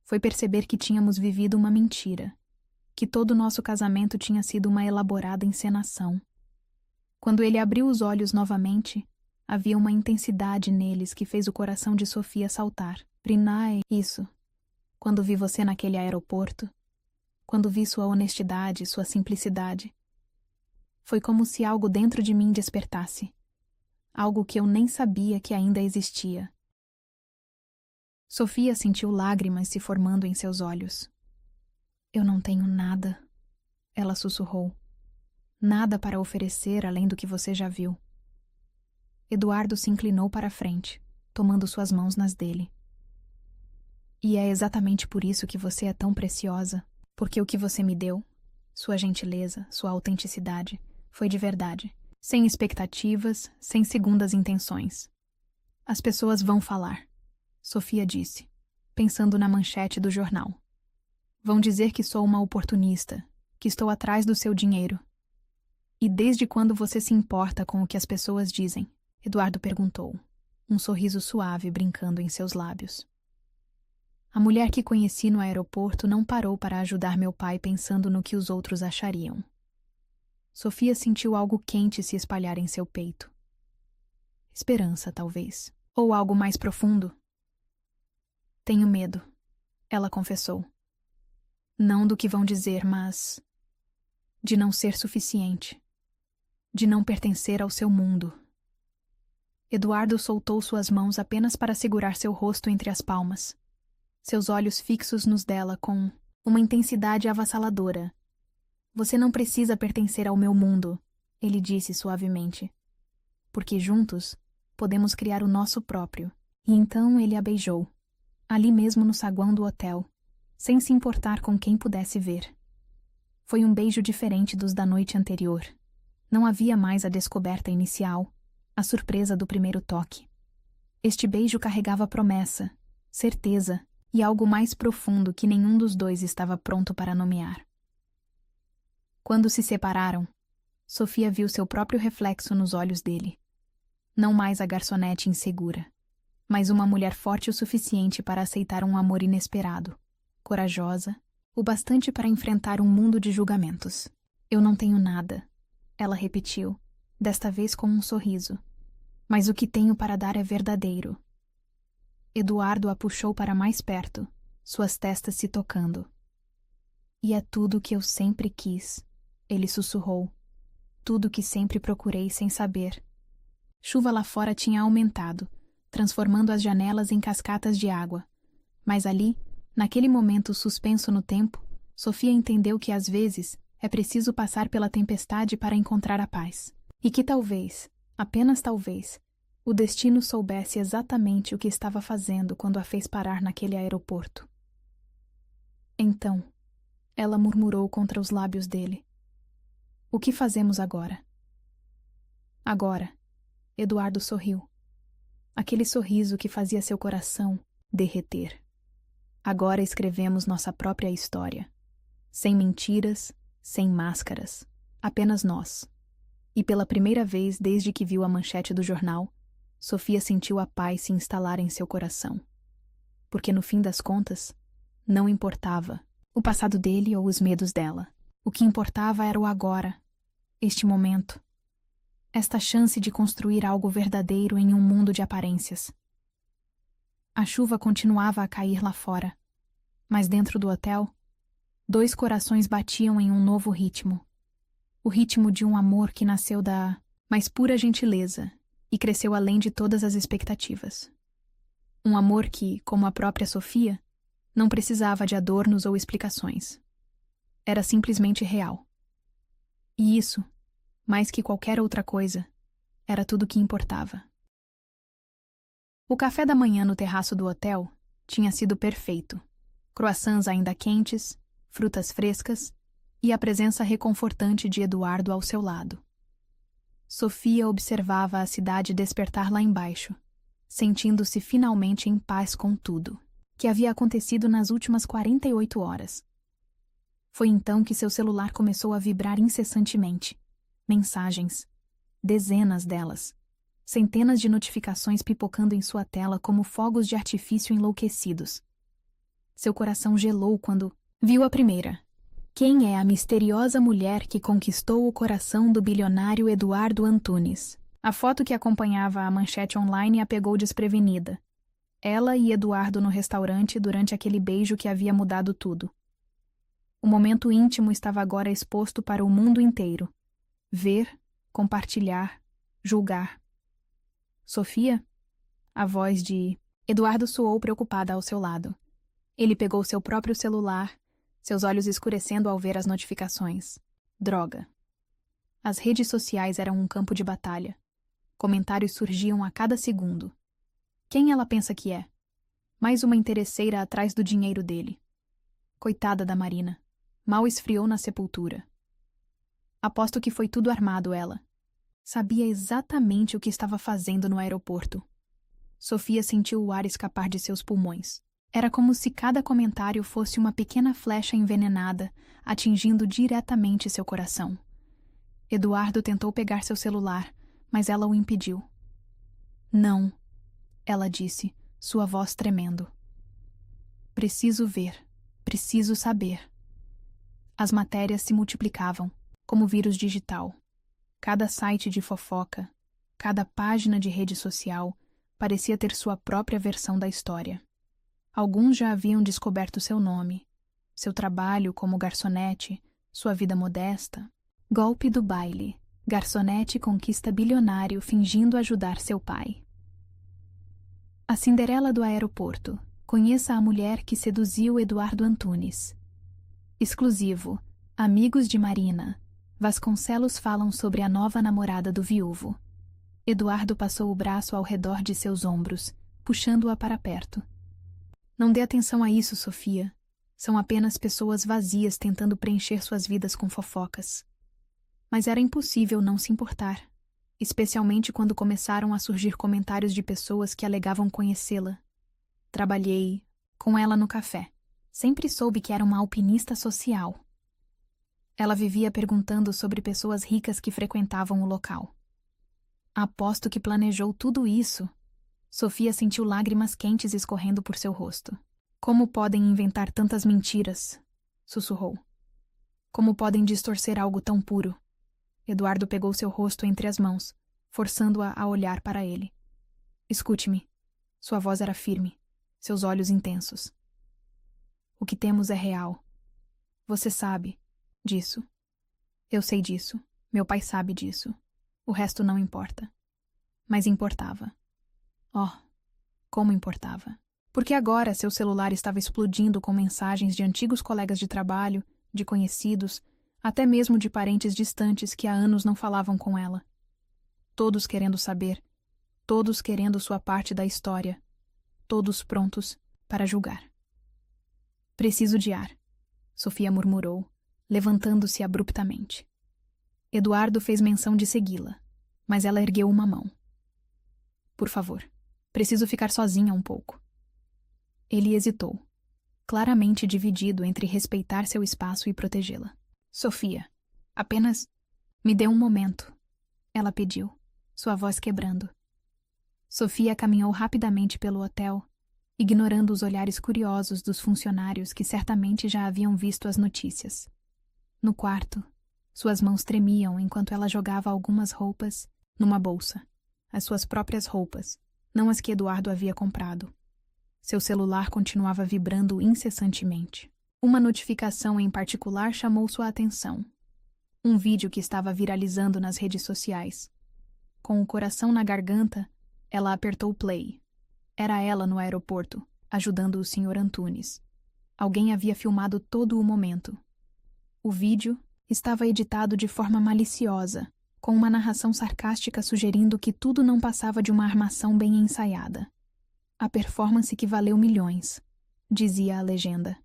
Foi perceber que tínhamos vivido uma mentira. Que todo o nosso casamento tinha sido uma elaborada encenação. Quando ele abriu os olhos novamente, havia uma intensidade neles que fez o coração de Sofia saltar. Prinai, isso. Quando vi você naquele aeroporto, quando vi sua honestidade, sua simplicidade, foi como se algo dentro de mim despertasse. Algo que eu nem sabia que ainda existia. Sofia sentiu lágrimas se formando em seus olhos. Eu não tenho nada, ela sussurrou. Nada para oferecer além do que você já viu. Eduardo se inclinou para a frente, tomando suas mãos nas dele. E é exatamente por isso que você é tão preciosa, porque o que você me deu, sua gentileza, sua autenticidade, foi de verdade, sem expectativas, sem segundas intenções. As pessoas vão falar, Sofia disse, pensando na manchete do jornal. Vão dizer que sou uma oportunista, que estou atrás do seu dinheiro. E desde quando você se importa com o que as pessoas dizem? Eduardo perguntou, um sorriso suave brincando em seus lábios. A mulher que conheci no aeroporto não parou para ajudar meu pai pensando no que os outros achariam. Sofia sentiu algo quente se espalhar em seu peito. Esperança, talvez. Ou algo mais profundo. Tenho medo, ela confessou. Não do que vão dizer, mas de não ser suficiente. De não pertencer ao seu mundo. Eduardo soltou suas mãos apenas para segurar seu rosto entre as palmas. Seus olhos fixos nos dela com uma intensidade avassaladora. Você não precisa pertencer ao meu mundo, ele disse suavemente. Porque juntos podemos criar o nosso próprio. E então ele a beijou, ali mesmo no saguão do hotel, sem se importar com quem pudesse ver. Foi um beijo diferente dos da noite anterior. Não havia mais a descoberta inicial, a surpresa do primeiro toque. Este beijo carregava promessa, certeza e algo mais profundo que nenhum dos dois estava pronto para nomear. Quando se separaram, Sofia viu seu próprio reflexo nos olhos dele. Não mais a garçonete insegura, mas uma mulher forte o suficiente para aceitar um amor inesperado, corajosa, o bastante para enfrentar um mundo de julgamentos. Eu não tenho nada, ela repetiu, desta vez com um sorriso. Mas o que tenho para dar é verdadeiro. Eduardo a puxou para mais perto, suas testas se tocando. E é tudo o que eu sempre quis, ele sussurrou. Tudo o que sempre procurei sem saber. Chuva lá fora tinha aumentado, transformando as janelas em cascatas de água. Mas ali, naquele momento suspenso no tempo, Sofia entendeu que às vezes é preciso passar pela tempestade para encontrar a paz. E que talvez, apenas talvez, o destino soubesse exatamente o que estava fazendo quando a fez parar naquele aeroporto. Então, ela murmurou contra os lábios dele. O que fazemos agora? Agora, Eduardo sorriu. Aquele sorriso que fazia seu coração derreter. Agora escrevemos nossa própria história. Sem mentiras, sem máscaras. Apenas nós. E pela primeira vez desde que viu a manchete do jornal, Sofia sentiu a paz se instalar em seu coração. Porque no fim das contas, não importava o passado dele ou os medos dela. O que importava era o agora, este momento, esta chance de construir algo verdadeiro em um mundo de aparências. A chuva continuava a cair lá fora, mas dentro do hotel, 2 corações batiam em um novo ritmo. O ritmo de um amor que nasceu da mais pura gentileza e cresceu além de todas as expectativas. Um amor que, como a própria Sofia, não precisava de adornos ou explicações. Era simplesmente real. E isso, mais que qualquer outra coisa, era tudo o que importava. O café da manhã no terraço do hotel tinha sido perfeito. Croissants ainda quentes, frutas frescas e a presença reconfortante de Eduardo ao seu lado. Sofia observava a cidade despertar lá embaixo, sentindo-se finalmente em paz com tudo, que havia acontecido nas últimas 48 horas. Foi então que seu celular começou a vibrar incessantemente. Mensagens. Dezenas delas. Centenas de notificações pipocando em sua tela como fogos de artifício enlouquecidos. Seu coração gelou quando viu a primeira. Quem é a misteriosa mulher que conquistou o coração do bilionário Eduardo Antunes? A foto que acompanhava a manchete online a pegou desprevenida. Ela e Eduardo no restaurante durante aquele beijo que havia mudado tudo. O momento íntimo estava agora exposto para o mundo inteiro. Ver, compartilhar, julgar. Sofia? A voz de Eduardo suou preocupada ao seu lado. Ele pegou seu próprio celular, seus olhos escurecendo ao ver as notificações. Droga. As redes sociais eram um campo de batalha. Comentários surgiam a cada segundo. Quem ela pensa que é? Mais uma interesseira atrás do dinheiro dele. Coitada da Marina. Mal esfriou na sepultura. Aposto que foi tudo armado, ela. Sabia exatamente o que estava fazendo no aeroporto. Sofia sentiu o ar escapar de seus pulmões. Era como se cada comentário fosse uma pequena flecha envenenada, atingindo diretamente seu coração. Eduardo tentou pegar seu celular, mas ela o impediu. Não, ela disse, sua voz tremendo. Preciso ver, preciso saber. As matérias se multiplicavam, como vírus digital. Cada site de fofoca, cada página de rede social parecia ter sua própria versão da história. Alguns já haviam descoberto seu nome, seu trabalho como garçonete, sua vida modesta. Golpe do baile. Garçonete conquista bilionário fingindo ajudar seu pai. A Cinderela do aeroporto. Conheça a mulher que seduziu Eduardo Antunes. Exclusivo. Amigos de Marina. Vasconcelos falam sobre a nova namorada do viúvo. Eduardo passou o braço ao redor de seus ombros, puxando-a para perto. Não dê atenção a isso, Sofia. São apenas pessoas vazias tentando preencher suas vidas com fofocas. Mas era impossível não se importar, especialmente quando começaram a surgir comentários de pessoas que alegavam conhecê-la. Trabalhei com ela no café. Sempre soube que era uma alpinista social. Ela vivia perguntando sobre pessoas ricas que frequentavam o local. Aposto que planejou tudo isso. Sofia sentiu lágrimas quentes escorrendo por seu rosto. Como podem inventar tantas mentiras? Sussurrou. Como podem distorcer algo tão puro? Eduardo pegou seu rosto entre as mãos, forçando-a a olhar para ele. Escute-me. Sua voz era firme, seus olhos intensos. O que temos é real. Você sabe disso. Eu sei disso. Meu pai sabe disso. O resto não importa. Mas importava. Oh, como importava. Porque agora seu celular estava explodindo com mensagens de antigos colegas de trabalho, de conhecidos, até mesmo de parentes distantes que há anos não falavam com ela. Todos querendo saber, todos querendo sua parte da história, todos prontos para julgar. Preciso de ar, Sofia murmurou, levantando-se abruptamente. Eduardo fez menção de segui-la, mas ela ergueu uma mão. Por favor, preciso ficar sozinha um pouco. Ele hesitou, claramente dividido entre respeitar seu espaço e protegê-la. Sofia, apenas me dê um momento, ela pediu, sua voz quebrando. Sofia caminhou rapidamente pelo hotel, ignorando os olhares curiosos dos funcionários que certamente já haviam visto as notícias. No quarto, suas mãos tremiam enquanto ela jogava algumas roupas numa bolsa, as suas próprias roupas, não as que Eduardo havia comprado. Seu celular continuava vibrando incessantemente. Uma notificação em particular chamou sua atenção. Um vídeo que estava viralizando nas redes sociais. Com o coração na garganta, ela apertou o play. Era ela no aeroporto, ajudando o Sr. Antunes. Alguém havia filmado todo o momento. O vídeo estava editado de forma maliciosa, com uma narração sarcástica sugerindo que tudo não passava de uma armação bem ensaiada. A performance que valeu milhões, dizia a legenda.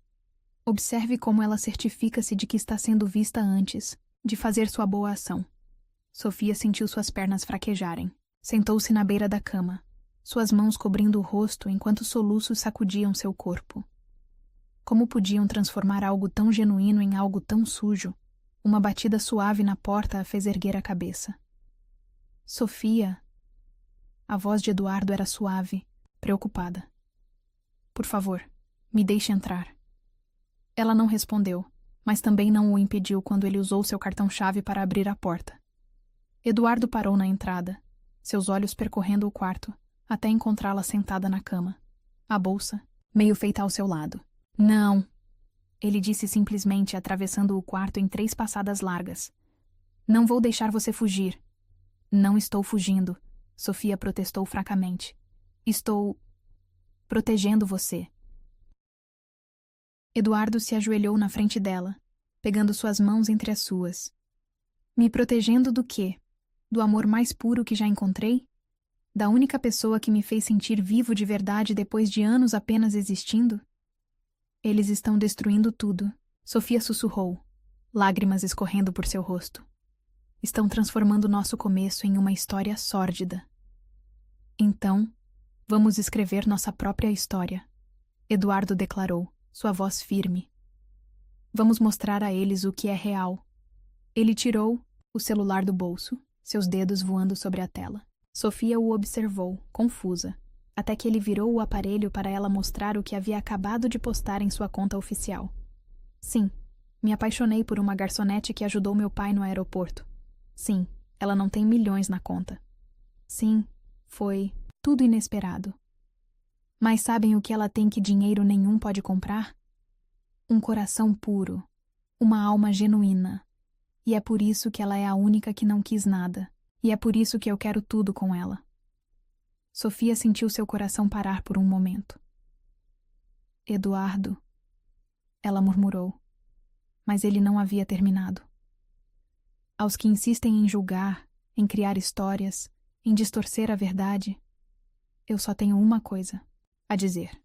Observe como ela certifica-se de que está sendo vista antes de fazer sua boa ação. Sofia sentiu suas pernas fraquejarem. Sentou-se na beira da cama, suas mãos cobrindo o rosto enquanto soluços sacudiam seu corpo. Como podiam transformar algo tão genuíno em algo tão sujo? Uma batida suave na porta a fez erguer a cabeça. Sofia. A voz de Eduardo era suave, preocupada. Por favor, me deixe entrar. Ela não respondeu, mas também não o impediu quando ele usou seu cartão-chave para abrir a porta. Eduardo parou na entrada, seus olhos percorrendo o quarto, até encontrá-la sentada na cama, a bolsa, meio feita ao seu lado. Não! Ele disse simplesmente, atravessando o quarto em 3 passadas largas. Não vou deixar você fugir. Não estou fugindo, Sofia protestou fracamente. Estou... protegendo você. Eduardo se ajoelhou na frente dela, pegando suas mãos entre as suas. Me protegendo do quê? Do amor mais puro que já encontrei? Da única pessoa que me fez sentir vivo de verdade depois de anos apenas existindo? Eles estão destruindo tudo, Sofia sussurrou, lágrimas escorrendo por seu rosto. Estão transformando nosso começo em uma história sórdida. Então, vamos escrever nossa própria história, Eduardo declarou, sua voz firme. Vamos mostrar a eles o que é real. Ele tirou o celular do bolso, seus dedos voando sobre a tela. Sofia o observou, confusa, até que ele virou o aparelho para ela mostrar o que havia acabado de postar em sua conta oficial. Sim, me apaixonei por uma garçonete que ajudou meu pai no aeroporto. Sim, ela não tem milhões na conta. Sim, foi tudo inesperado. Mas sabem o que ela tem que dinheiro nenhum pode comprar? Um coração puro, uma alma genuína. E é por isso que ela é a única que não quis nada. E é por isso que eu quero tudo com ela. Sofia sentiu seu coração parar por um momento. Eduardo, ela murmurou, mas ele não havia terminado. Aos que insistem em julgar, em criar histórias, em distorcer a verdade, eu só tenho uma coisa a dizer.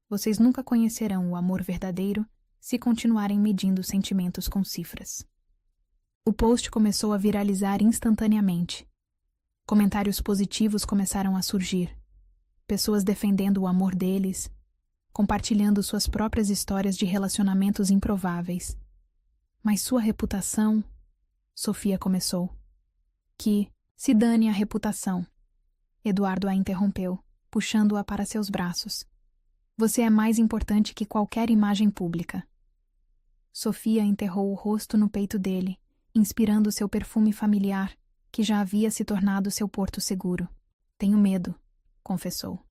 Vocês nunca conhecerão o amor verdadeiro se continuarem medindo sentimentos com cifras. O post começou a viralizar instantaneamente. Comentários positivos começaram a surgir. Pessoas defendendo o amor deles, compartilhando suas próprias histórias de relacionamentos improváveis. Mas sua reputação... Sofia começou. Que se dane a reputação. Eduardo a interrompeu, puxando-a para seus braços. Você é mais importante que qualquer imagem pública. Sofia enterrou o rosto no peito dele, inspirando seu perfume familiar, que já havia se tornado seu porto seguro. Tenho medo, confessou.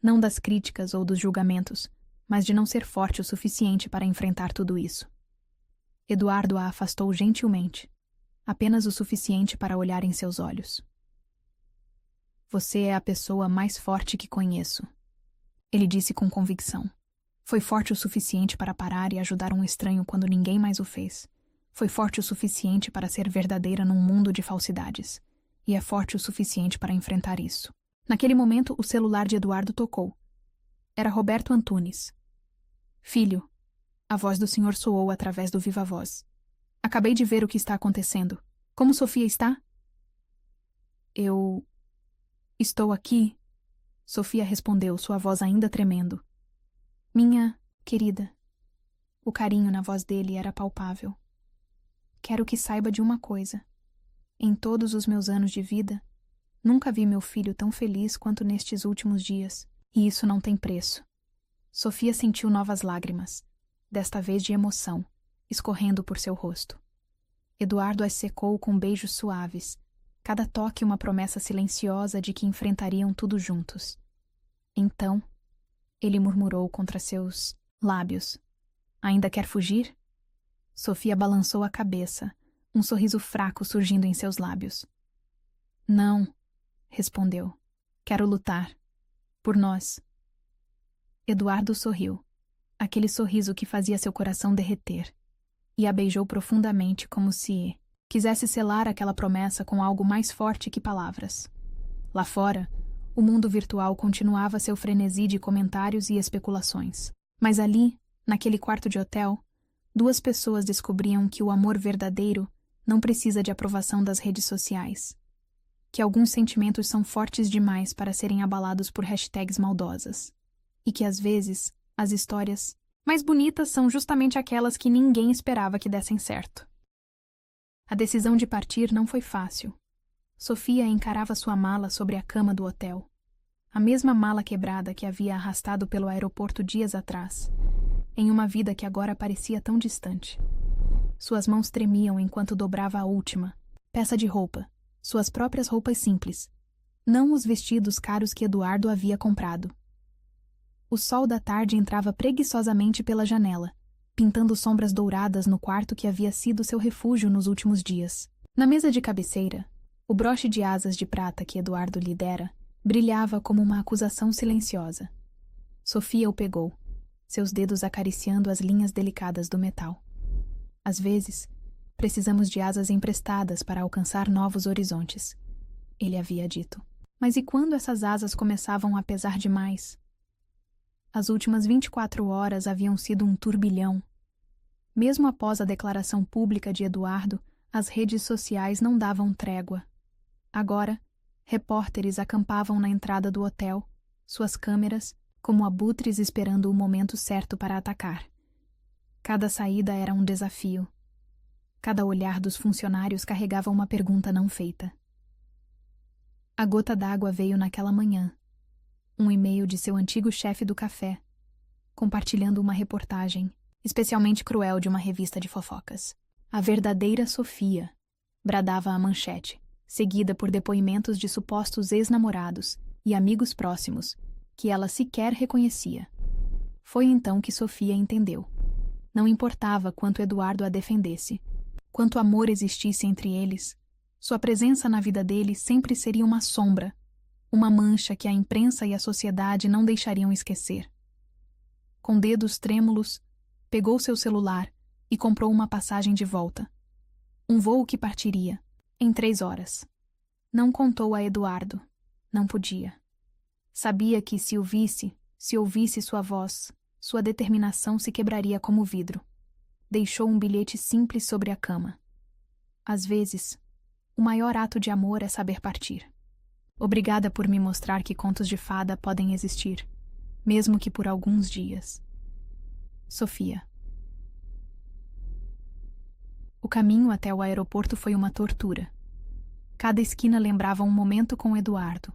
Não das críticas ou dos julgamentos, mas de não ser forte o suficiente para enfrentar tudo isso. Eduardo a afastou gentilmente, apenas o suficiente para olhar em seus olhos. Você é a pessoa mais forte que conheço, ele disse com convicção. Foi forte o suficiente para parar e ajudar um estranho quando ninguém mais o fez. Foi forte o suficiente para ser verdadeira num mundo de falsidades. E é forte o suficiente para enfrentar isso. Naquele momento, o celular de Eduardo tocou. Era Roberto Antunes. Filho, a voz do senhor soou através do viva-voz. Acabei de ver o que está acontecendo. Como Sofia está? Eu... estou aqui, Sofia respondeu, sua voz ainda tremendo. Minha querida. O carinho na voz dele era palpável. Quero que saiba de uma coisa. Em todos os meus anos de vida, nunca vi meu filho tão feliz quanto nestes últimos dias. E isso não tem preço. Sofia sentiu novas lágrimas, desta vez de emoção, escorrendo por seu rosto. Eduardo as secou com beijos suaves, cada toque uma promessa silenciosa de que enfrentariam tudo juntos. Então, ele murmurou contra seus lábios. Ainda quer fugir? Sofia balançou a cabeça, um sorriso fraco surgindo em seus lábios. Não, respondeu. Quero lutar. Por nós. Eduardo sorriu, aquele sorriso que fazia seu coração derreter, e a beijou profundamente como se quisesse selar aquela promessa com algo mais forte que palavras. Lá fora, o mundo virtual continuava seu frenesi de comentários e especulações. Mas ali, naquele quarto de hotel, duas pessoas descobriam que o amor verdadeiro não precisa de aprovação das redes sociais. Que alguns sentimentos são fortes demais para serem abalados por hashtags maldosas. E que, às vezes, as histórias mais bonitas são justamente aquelas que ninguém esperava que dessem certo. A decisão de partir não foi fácil. Sofia encarava sua mala sobre a cama do hotel. A mesma mala quebrada que havia arrastado pelo aeroporto dias atrás, em uma vida que agora parecia tão distante. Suas mãos tremiam enquanto dobrava a última peça de roupa, suas próprias roupas simples, não os vestidos caros que Eduardo havia comprado. O sol da tarde entrava preguiçosamente pela janela, pintando sombras douradas no quarto que havia sido seu refúgio nos últimos dias. Na mesa de cabeceira, o broche de asas de prata que Eduardo lhe dera brilhava como uma acusação silenciosa. Sofia o pegou, seus dedos acariciando as linhas delicadas do metal. Às vezes, precisamos de asas emprestadas para alcançar novos horizontes, ele havia dito. Mas e quando essas asas começavam a pesar demais? As últimas 24 horas haviam sido um turbilhão. Mesmo após a declaração pública de Eduardo, as redes sociais não davam trégua. Agora, repórteres acampavam na entrada do hotel, suas câmeras, como abutres esperando o momento certo para atacar. Cada saída era um desafio. Cada olhar dos funcionários carregava uma pergunta não feita. A gota d'água veio naquela manhã. Um e-mail de seu antigo chefe do café, compartilhando uma reportagem, especialmente cruel de uma revista de fofocas. A verdadeira Sofia, bradava a manchete, seguida por depoimentos de supostos ex-namorados e amigos próximos, que ela sequer reconhecia. Foi então que Sofia entendeu. Não importava quanto Eduardo a defendesse, quanto amor existisse entre eles, sua presença na vida dele sempre seria uma sombra, uma mancha que a imprensa e a sociedade não deixariam esquecer. Com dedos trêmulos, pegou seu celular e comprou uma passagem de volta. Um voo que partiria em 3 horas. Não contou a Eduardo. Não podia. Sabia que se o visse, se ouvisse sua voz, sua determinação se quebraria como vidro. Deixou um bilhete simples sobre a cama. Às vezes, o maior ato de amor é saber partir. Obrigada por me mostrar que contos de fada podem existir, mesmo que por alguns dias. Sofia. O caminho até o aeroporto foi uma tortura. Cada esquina lembrava um momento com Eduardo.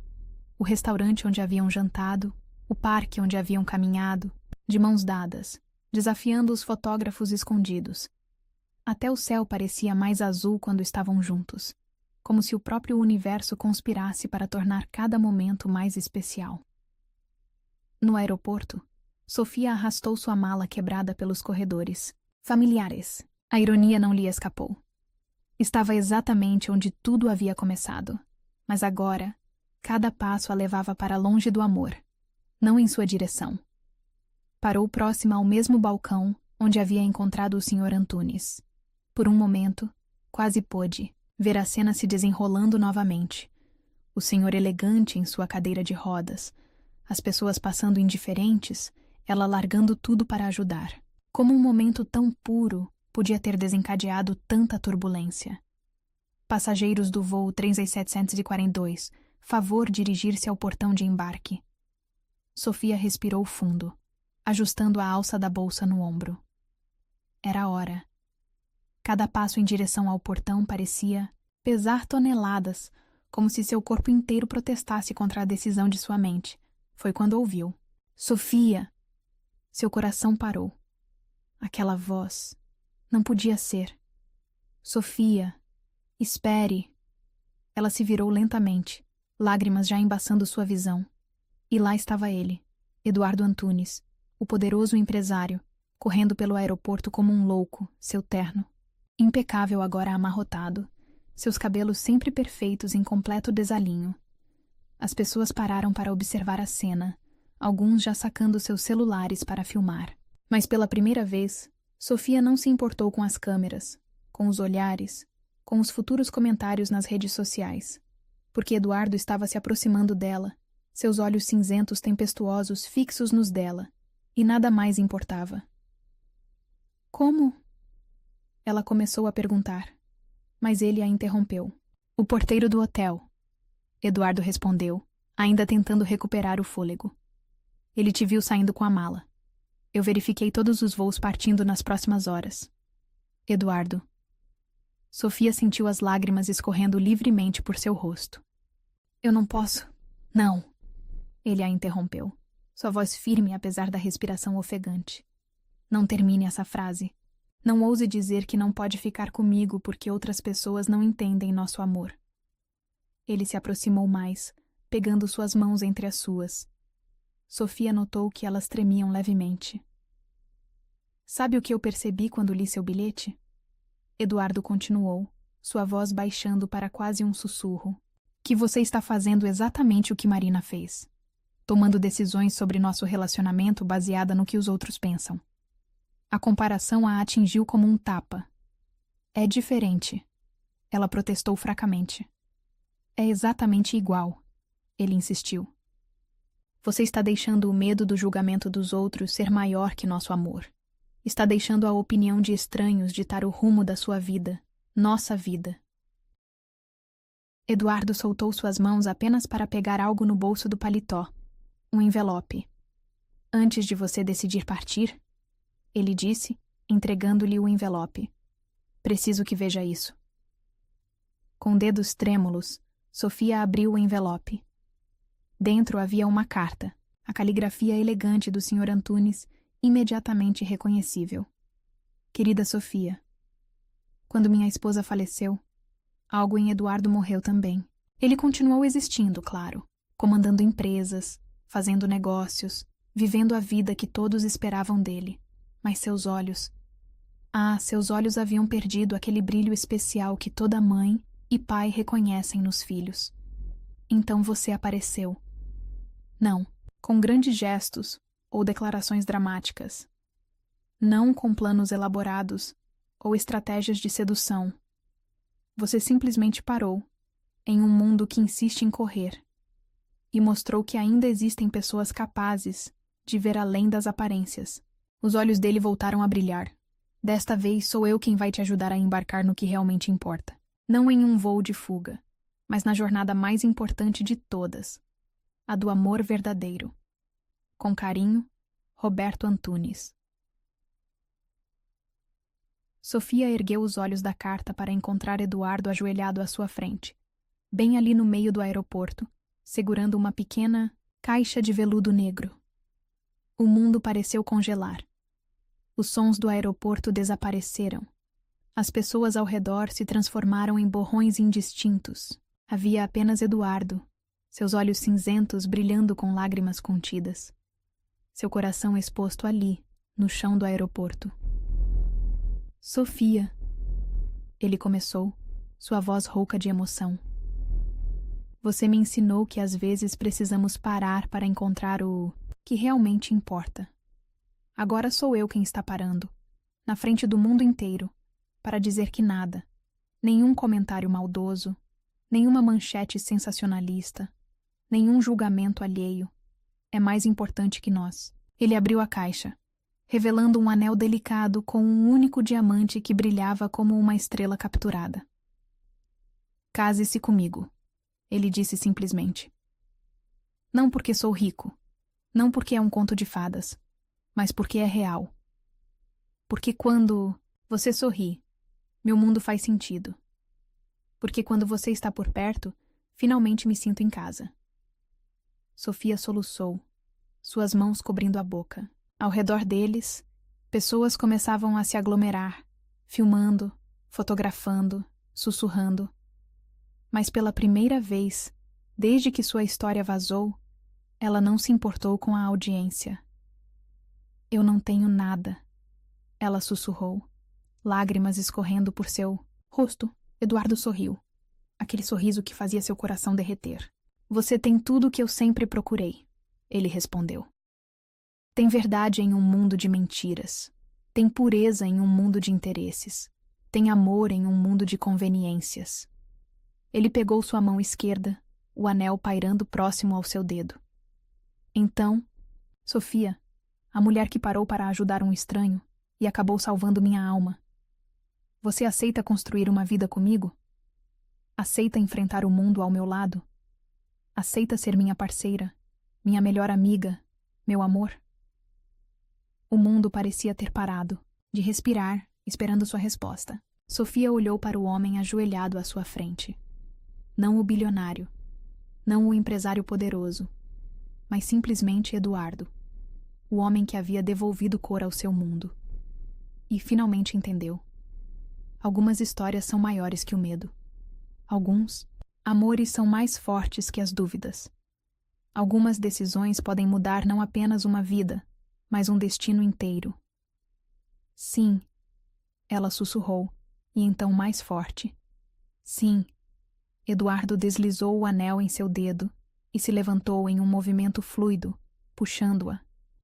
O restaurante onde haviam jantado, o parque onde haviam caminhado, de mãos dadas, desafiando os fotógrafos escondidos. Até o céu parecia mais azul quando estavam juntos, como se o próprio universo conspirasse para tornar cada momento mais especial. No aeroporto, Sofia arrastou sua mala quebrada pelos corredores. Familiares. A ironia não lhe escapou. Estava exatamente onde tudo havia começado, mas agora, cada passo a levava para longe do amor, não em sua direção. Parou próxima ao mesmo balcão onde havia encontrado o Sr. Antunes. Por um momento, quase pôde ver a cena se desenrolando novamente. O senhor elegante em sua cadeira de rodas, as pessoas passando indiferentes, ela largando tudo para ajudar. Como um momento tão puro podia ter desencadeado tanta turbulência? Passageiros do voo 3742, favor dirigir-se ao portão de embarque. Sofia respirou fundo, ajustando a alça da bolsa no ombro. Era a hora. Cada passo em direção ao portão parecia pesar toneladas, como se seu corpo inteiro protestasse contra a decisão de sua mente. Foi quando ouviu. Sofia! Seu coração parou. Aquela voz. Não podia ser. Sofia! Espere! Ela se virou lentamente, lágrimas já embaçando sua visão. E lá estava ele, Eduardo Antunes, o poderoso empresário, correndo pelo aeroporto como um louco, seu terno. Impecável agora amarrotado, seus cabelos sempre perfeitos em completo desalinho. As pessoas pararam para observar a cena, alguns já sacando seus celulares para filmar. Mas pela primeira vez, Sofia não se importou com as câmeras, com os olhares, com os futuros comentários nas redes sociais, porque Eduardo estava se aproximando dela, seus olhos cinzentos tempestuosos fixos nos dela, e nada mais importava. Como? Ela começou a perguntar, mas ele a interrompeu. O porteiro do hotel. Eduardo respondeu, ainda tentando recuperar o fôlego. Ele te viu saindo com a mala. Eu verifiquei todos os voos partindo nas próximas horas. Eduardo. Sofia sentiu as lágrimas escorrendo livremente por seu rosto. Eu não posso. Não. Ele a interrompeu, sua voz firme apesar da respiração ofegante. Não termine essa frase. Não ouse dizer que não pode ficar comigo porque outras pessoas não entendem nosso amor. Ele se aproximou mais, pegando suas mãos entre as suas. Sofia notou que elas tremiam levemente. Sabe o que eu percebi quando li seu bilhete? Eduardo continuou, sua voz baixando para quase um sussurro. Que você está fazendo exatamente o que Marina fez. tomando decisões sobre nosso relacionamento baseada no que os outros pensam. A comparação a atingiu como um tapa. É diferente. Ela protestou fracamente. É exatamente igual, ele insistiu. Você está deixando o medo do julgamento dos outros ser maior que nosso amor. Está deixando a opinião de estranhos ditar o rumo da sua vida, nossa vida. Eduardo soltou suas mãos apenas para pegar algo no bolso do paletó, um envelope. Antes de você decidir partir, ele disse, entregando-lhe o envelope. Preciso que veja isso. Com dedos trêmulos, Sofia abriu o envelope. Dentro havia uma carta, a caligrafia elegante do Sr. Antunes, imediatamente reconhecível. Querida Sofia, quando minha esposa faleceu, algo em Eduardo morreu também. Ele continuou existindo, claro, comandando empresas, fazendo negócios, vivendo a vida que todos esperavam dele. Mas seus olhos... seus olhos haviam perdido aquele brilho especial que toda mãe e pai reconhecem nos filhos. Então você apareceu. Não, com grandes gestos ou declarações dramáticas. Não com planos elaborados ou estratégias de sedução. Você simplesmente parou, em um mundo que insiste em correr, e mostrou que ainda existem pessoas capazes de ver além das aparências. Os olhos dele voltaram a brilhar. Desta vez sou eu quem vai te ajudar a embarcar no que realmente importa. Não em um voo de fuga, mas na jornada mais importante de todas, a do amor verdadeiro. Com carinho, Roberto Antunes. Sofia ergueu os olhos da carta para encontrar Eduardo ajoelhado à sua frente, bem ali no meio do aeroporto, segurando uma pequena caixa de veludo negro. O mundo pareceu congelar. Os sons do aeroporto desapareceram. As pessoas ao redor se transformaram em borrões indistintos. Havia apenas Eduardo, seus olhos cinzentos brilhando com lágrimas contidas. Seu coração exposto ali, no chão do aeroporto. Sofia, ele começou, sua voz rouca de emoção. Você me ensinou que às vezes precisamos parar para encontrar o que realmente importa. Agora sou eu quem está parando, na frente do mundo inteiro, para dizer que nada, nenhum comentário maldoso, nenhuma manchete sensacionalista, nenhum julgamento alheio, é mais importante que nós. Ele abriu a caixa, revelando um anel delicado com um único diamante que brilhava como uma estrela capturada. Case-se comigo, ele disse simplesmente. Não porque sou rico, não porque é um conto de fadas, mas porque é real. Porque quando você sorri, meu mundo faz sentido. Porque quando você está por perto, finalmente me sinto em casa. Sofia soluçou, suas mãos cobrindo a boca. Ao redor deles, pessoas começavam a se aglomerar, filmando, fotografando, sussurrando. Mas pela primeira vez, desde que sua história vazou, ela não se importou com a audiência. Eu não tenho nada, ela sussurrou, lágrimas escorrendo por seu rosto. Eduardo sorriu, aquele sorriso que fazia seu coração derreter. Você tem tudo o que eu sempre procurei, ele respondeu. Tem verdade em um mundo de mentiras. Tem pureza em um mundo de interesses. Tem amor em um mundo de conveniências. Ele pegou sua mão esquerda, o anel pairando próximo ao seu dedo. Então, Sofia, a mulher que parou para ajudar um estranho e acabou salvando minha alma. Você aceita construir uma vida comigo? Aceita enfrentar o mundo ao meu lado? Aceita ser minha parceira, minha melhor amiga, meu amor? O mundo parecia ter parado, de respirar, esperando sua resposta. Sofia olhou para o homem ajoelhado à sua frente. Não o bilionário, não o empresário poderoso, mas simplesmente Eduardo, o homem que havia devolvido cor ao seu mundo. E finalmente entendeu. Algumas histórias são maiores que o medo. Alguns amores são mais fortes que as dúvidas. Algumas decisões podem mudar não apenas uma vida, mas um destino inteiro. Sim, ela sussurrou, e então mais forte. Sim. Eduardo deslizou o anel em seu dedo e se levantou em um movimento fluido, puxando-a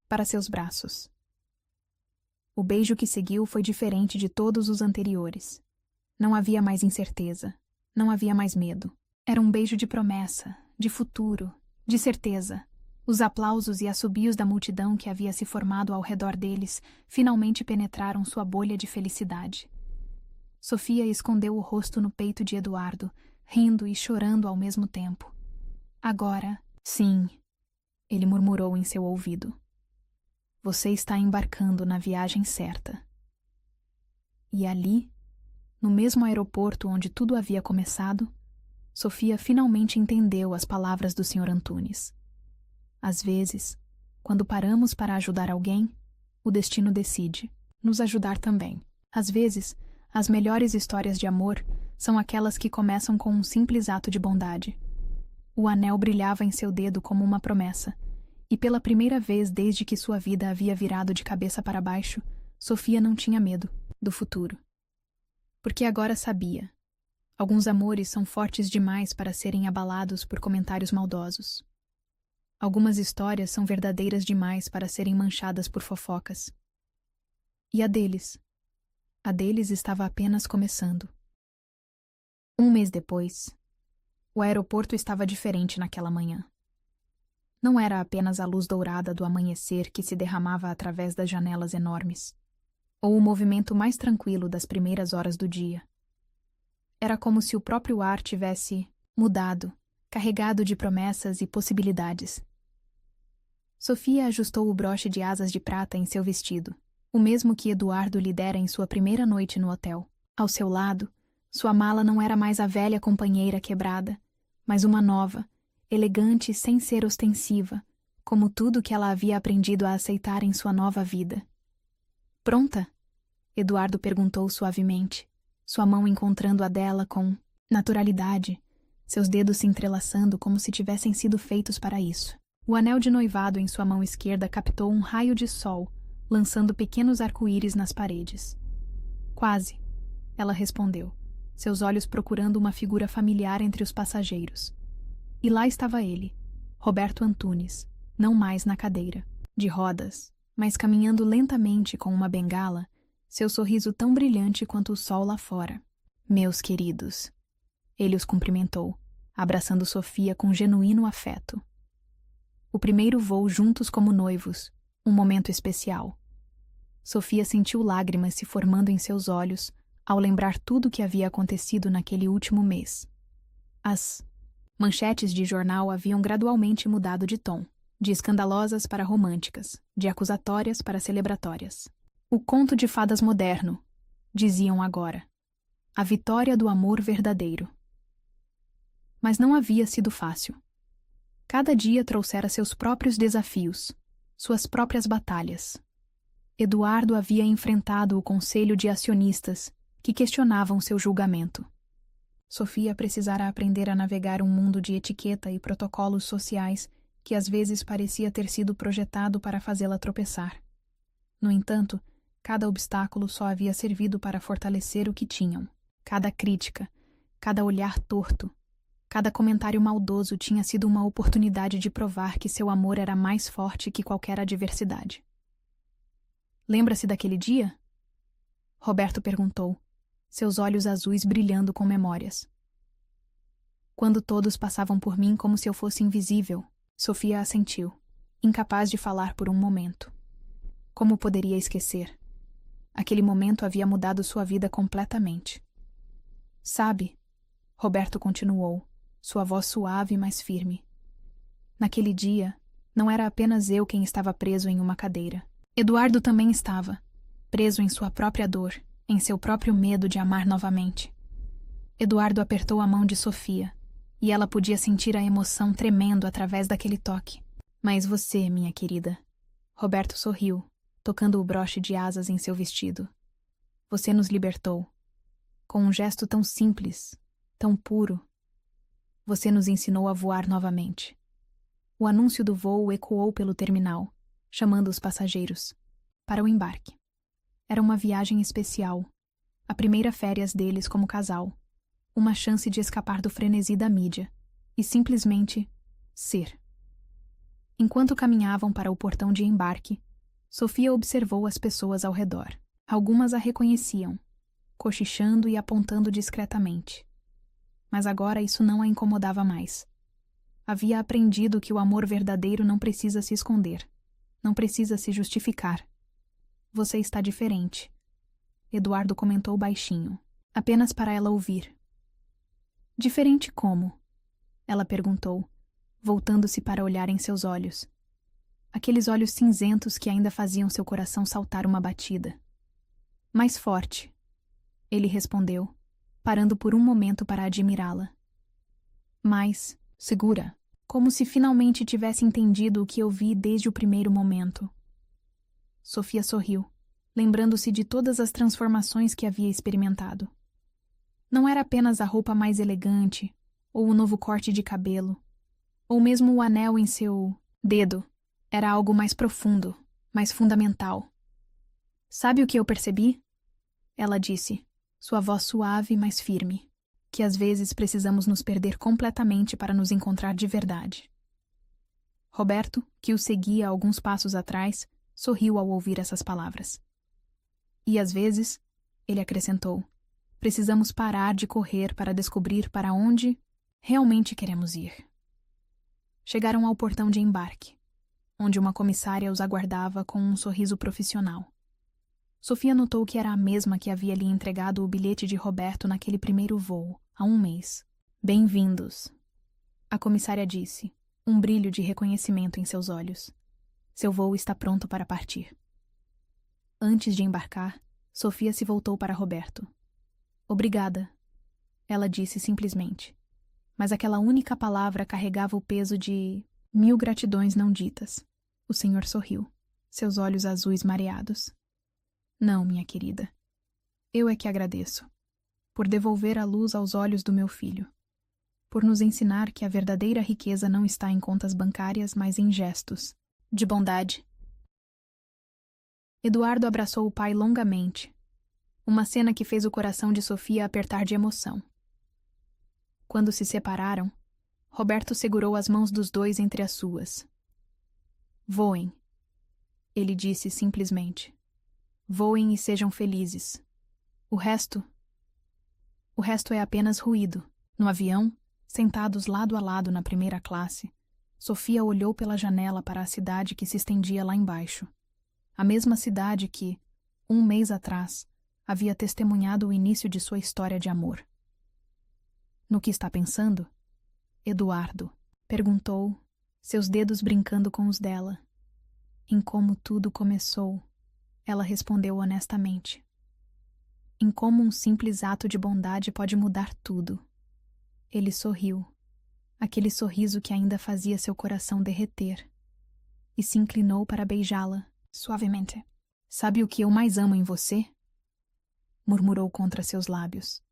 para seus braços. O beijo que seguiu foi diferente de todos os anteriores. Não havia mais incerteza, não havia mais medo. Era um beijo de promessa, de futuro, de certeza. Os aplausos e assobios da multidão que havia se formado ao redor deles finalmente penetraram sua bolha de felicidade. Sofia escondeu o rosto no peito de Eduardo, rindo e chorando ao mesmo tempo. Agora, sim, ele murmurou em seu ouvido. Você está embarcando na viagem certa. E ali, no mesmo aeroporto onde tudo havia começado, Sofia finalmente entendeu as palavras do Sr. Antunes. Às vezes, quando paramos para ajudar alguém, o destino decide nos ajudar também. Às vezes, as melhores histórias de amor são aquelas que começam com um simples ato de bondade. O anel brilhava em seu dedo como uma promessa, e pela primeira vez desde que sua vida havia virado de cabeça para baixo, Sofia não tinha medo do futuro. Porque agora sabia. Alguns amores são fortes demais para serem abalados por comentários maldosos. Algumas histórias são verdadeiras demais para serem manchadas por fofocas. E a deles estava apenas começando. Um mês depois, o aeroporto estava diferente naquela manhã. Não era apenas a luz dourada do amanhecer que se derramava através das janelas enormes, ou o movimento mais tranquilo das primeiras horas do dia. Era como se o próprio ar tivesse mudado, carregado de promessas e possibilidades. Sofia ajustou o broche de asas de prata em seu vestido, o mesmo que Eduardo lhe dera em sua primeira noite no hotel. Ao seu lado, sua mala não era mais a velha companheira quebrada, mas uma nova, elegante sem ser ostensiva, como tudo que ela havia aprendido a aceitar em sua nova vida. Pronta? Eduardo perguntou suavemente, sua mão encontrando a dela com naturalidade, seus dedos se entrelaçando como se tivessem sido feitos para isso. O anel de noivado em sua mão esquerda captou um raio de sol, lançando pequenos arco-íris nas paredes. Quase, ela respondeu, seus olhos procurando uma figura familiar entre os passageiros. E lá estava ele, Roberto Antunes, não mais na cadeira, de rodas, mas caminhando lentamente com uma bengala, seu sorriso tão brilhante quanto o sol lá fora. Meus queridos. Ele os cumprimentou, abraçando Sofia com genuíno afeto. O primeiro voo juntos como noivos, um momento especial. Sofia sentiu lágrimas se formando em seus olhos ao lembrar tudo o que havia acontecido naquele último mês. As manchetes de jornal haviam gradualmente mudado de tom, de escandalosas para românticas, de acusatórias para celebratórias. O conto de fadas moderno, diziam agora. A vitória do amor verdadeiro. Mas não havia sido fácil. Cada dia trouxera seus próprios desafios, suas próprias batalhas. Eduardo havia enfrentado o conselho de acionistas que questionavam seu julgamento. Sofia precisara aprender a navegar um mundo de etiqueta e protocolos sociais que às vezes parecia ter sido projetado para fazê-la tropeçar. No entanto, cada obstáculo só havia servido para fortalecer o que tinham. Cada crítica, cada olhar torto, cada comentário maldoso tinha sido uma oportunidade de provar que seu amor era mais forte que qualquer adversidade. Lembra-se daquele dia? Roberto perguntou, seus olhos azuis brilhando com memórias. Quando todos passavam por mim como se eu fosse invisível, Sofia assentiu, incapaz de falar por um momento. Como poderia esquecer? Aquele momento havia mudado sua vida completamente. Sabe, Roberto continuou, sua voz suave, mas firme. Naquele dia, não era apenas eu quem estava preso em uma cadeira. Eduardo também estava, preso em sua própria dor, em seu próprio medo de amar novamente. Eduardo apertou a mão de Sofia, e ela podia sentir a emoção tremendo através daquele toque. Mas você, minha querida. Roberto sorriu, tocando o broche de asas em seu vestido. Você nos libertou. Com um gesto tão simples, tão puro. Você nos ensinou a voar novamente. O anúncio do voo ecoou pelo terminal, chamando os passageiros para o embarque. Era uma viagem especial, a primeira férias deles como casal, uma chance de escapar do frenesi da mídia e simplesmente ser. Enquanto caminhavam para o portão de embarque, Sofia observou as pessoas ao redor. Algumas a reconheciam, cochichando e apontando discretamente. Mas agora isso não a incomodava mais. Havia aprendido que o amor verdadeiro não precisa se esconder, não precisa se justificar. Você está diferente, Eduardo comentou baixinho, apenas para ela ouvir. Diferente como? Ela perguntou, voltando-se para olhar em seus olhos. Aqueles olhos cinzentos que ainda faziam seu coração saltar uma batida. Mais forte, ele respondeu, parando por um momento para admirá-la. Mais segura, como se finalmente tivesse entendido o que eu vi desde o primeiro momento. Sofia sorriu, lembrando-se de todas as transformações que havia experimentado. Não era apenas a roupa mais elegante, ou o novo corte de cabelo, ou mesmo o anel em seu dedo. Era algo mais profundo, mais fundamental. Sabe o que eu percebi? Ela disse, sua voz suave, mas firme, que às vezes precisamos nos perder completamente para nos encontrar de verdade. Roberto, que o seguia alguns passos atrás, sorriu ao ouvir essas palavras. E às vezes, ele acrescentou, precisamos parar de correr para descobrir para onde realmente queremos ir. Chegaram ao portão de embarque, onde uma comissária os aguardava com um sorriso profissional. Sofia notou que era a mesma que havia lhe entregado o bilhete de Roberto naquele primeiro voo, há um mês. Bem-vindos, a comissária disse, um brilho de reconhecimento em seus olhos. Seu voo está pronto para partir. Antes de embarcar, Sofia se voltou para Roberto. Obrigada, ela disse simplesmente. Mas aquela única palavra carregava o peso de 1000 gratidões não ditas. O senhor sorriu, seus olhos azuis mareados. Não, minha querida. Eu é que agradeço. Por devolver a luz aos olhos do meu filho. Por nos ensinar que a verdadeira riqueza não está em contas bancárias, mas em gestos de bondade. Eduardo abraçou o pai longamente. Uma cena que fez o coração de Sofia apertar de emoção. Quando se separaram, Roberto segurou as mãos dos dois entre as suas. Voem, ele disse simplesmente. Voem e sejam felizes. O resto é apenas ruído. No avião, sentados lado a lado na primeira classe, Sofia olhou pela janela para a cidade que se estendia lá embaixo. A mesma cidade que, um mês atrás, havia testemunhado o início de sua história de amor. No que está pensando? Eduardo, perguntou, seus dedos brincando com os dela. Em como tudo começou, ela respondeu honestamente. Em como um simples ato de bondade pode mudar tudo. Ele sorriu, aquele sorriso que ainda fazia seu coração derreter, e se inclinou para beijá-la, suavemente. Sabe o que eu mais amo em você? Murmurou contra seus lábios.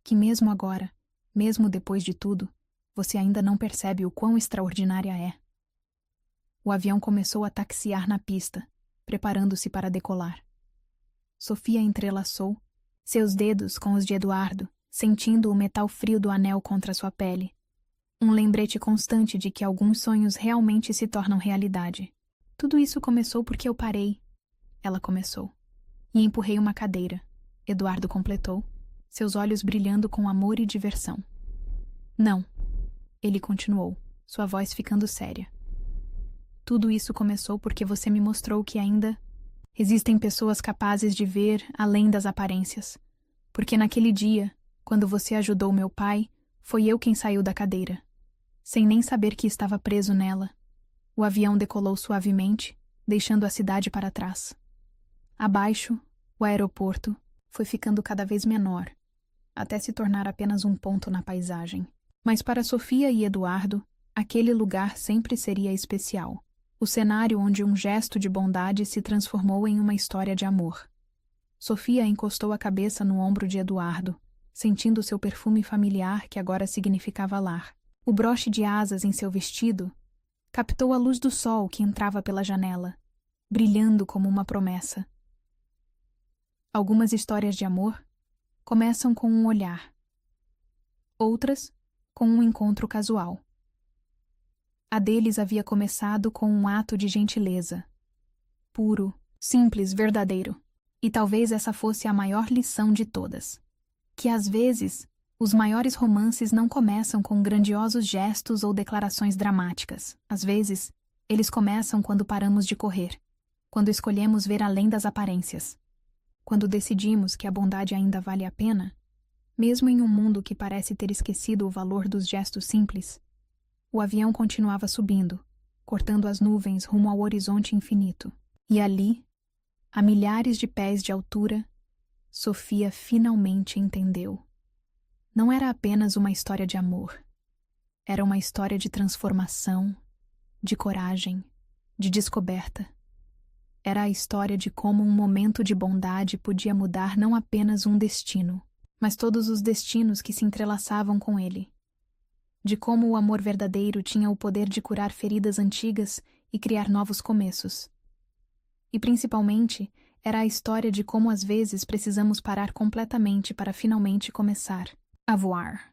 Que mesmo agora, mesmo depois de tudo, você ainda não percebe o quão extraordinária é. O avião começou a taxiar na pista, preparando-se para decolar. Sofia entrelaçou seus dedos com os de Eduardo, sentindo o metal frio do anel contra sua pele. Um lembrete constante de que alguns sonhos realmente se tornam realidade. Tudo isso começou porque eu parei. Ela começou. E empurrei uma cadeira. Eduardo completou, seus olhos brilhando com amor e diversão. Não. Ele continuou, sua voz ficando séria. Tudo isso começou porque você me mostrou que ainda existem pessoas capazes de ver além das aparências. Porque naquele dia, quando você ajudou meu pai, foi eu quem saiu da cadeira. Sem nem saber que estava preso nela. O avião decolou suavemente, deixando a cidade para trás. Abaixo, o aeroporto foi ficando cada vez menor, até se tornar apenas um ponto na paisagem. Mas para Sofia e Eduardo, aquele lugar sempre seria especial. O cenário onde um gesto de bondade se transformou em uma história de amor. Sofia encostou a cabeça no ombro de Eduardo, sentindo seu perfume familiar que agora significava lar. O broche de asas em seu vestido captou a luz do sol que entrava pela janela, brilhando como uma promessa. Algumas histórias de amor começam com um olhar. Outras, com um encontro casual. A deles havia começado com um ato de gentileza. Puro, simples, verdadeiro. E talvez essa fosse a maior lição de todas. Que às vezes, os maiores romances não começam com grandiosos gestos ou declarações dramáticas. Às vezes, eles começam quando paramos de correr, quando escolhemos ver além das aparências, quando decidimos que a bondade ainda vale a pena, mesmo em um mundo que parece ter esquecido o valor dos gestos simples. O avião continuava subindo, cortando as nuvens rumo ao horizonte infinito. E ali, a milhares de pés de altura, Sofia finalmente entendeu. Não era apenas uma história de amor. Era uma história de transformação, de coragem, de descoberta. Era a história de como um momento de bondade podia mudar não apenas um destino, mas todos os destinos que se entrelaçavam com ele. De como o amor verdadeiro tinha o poder de curar feridas antigas e criar novos começos. E principalmente, era a história de como às vezes precisamos parar completamente para finalmente começar a voar.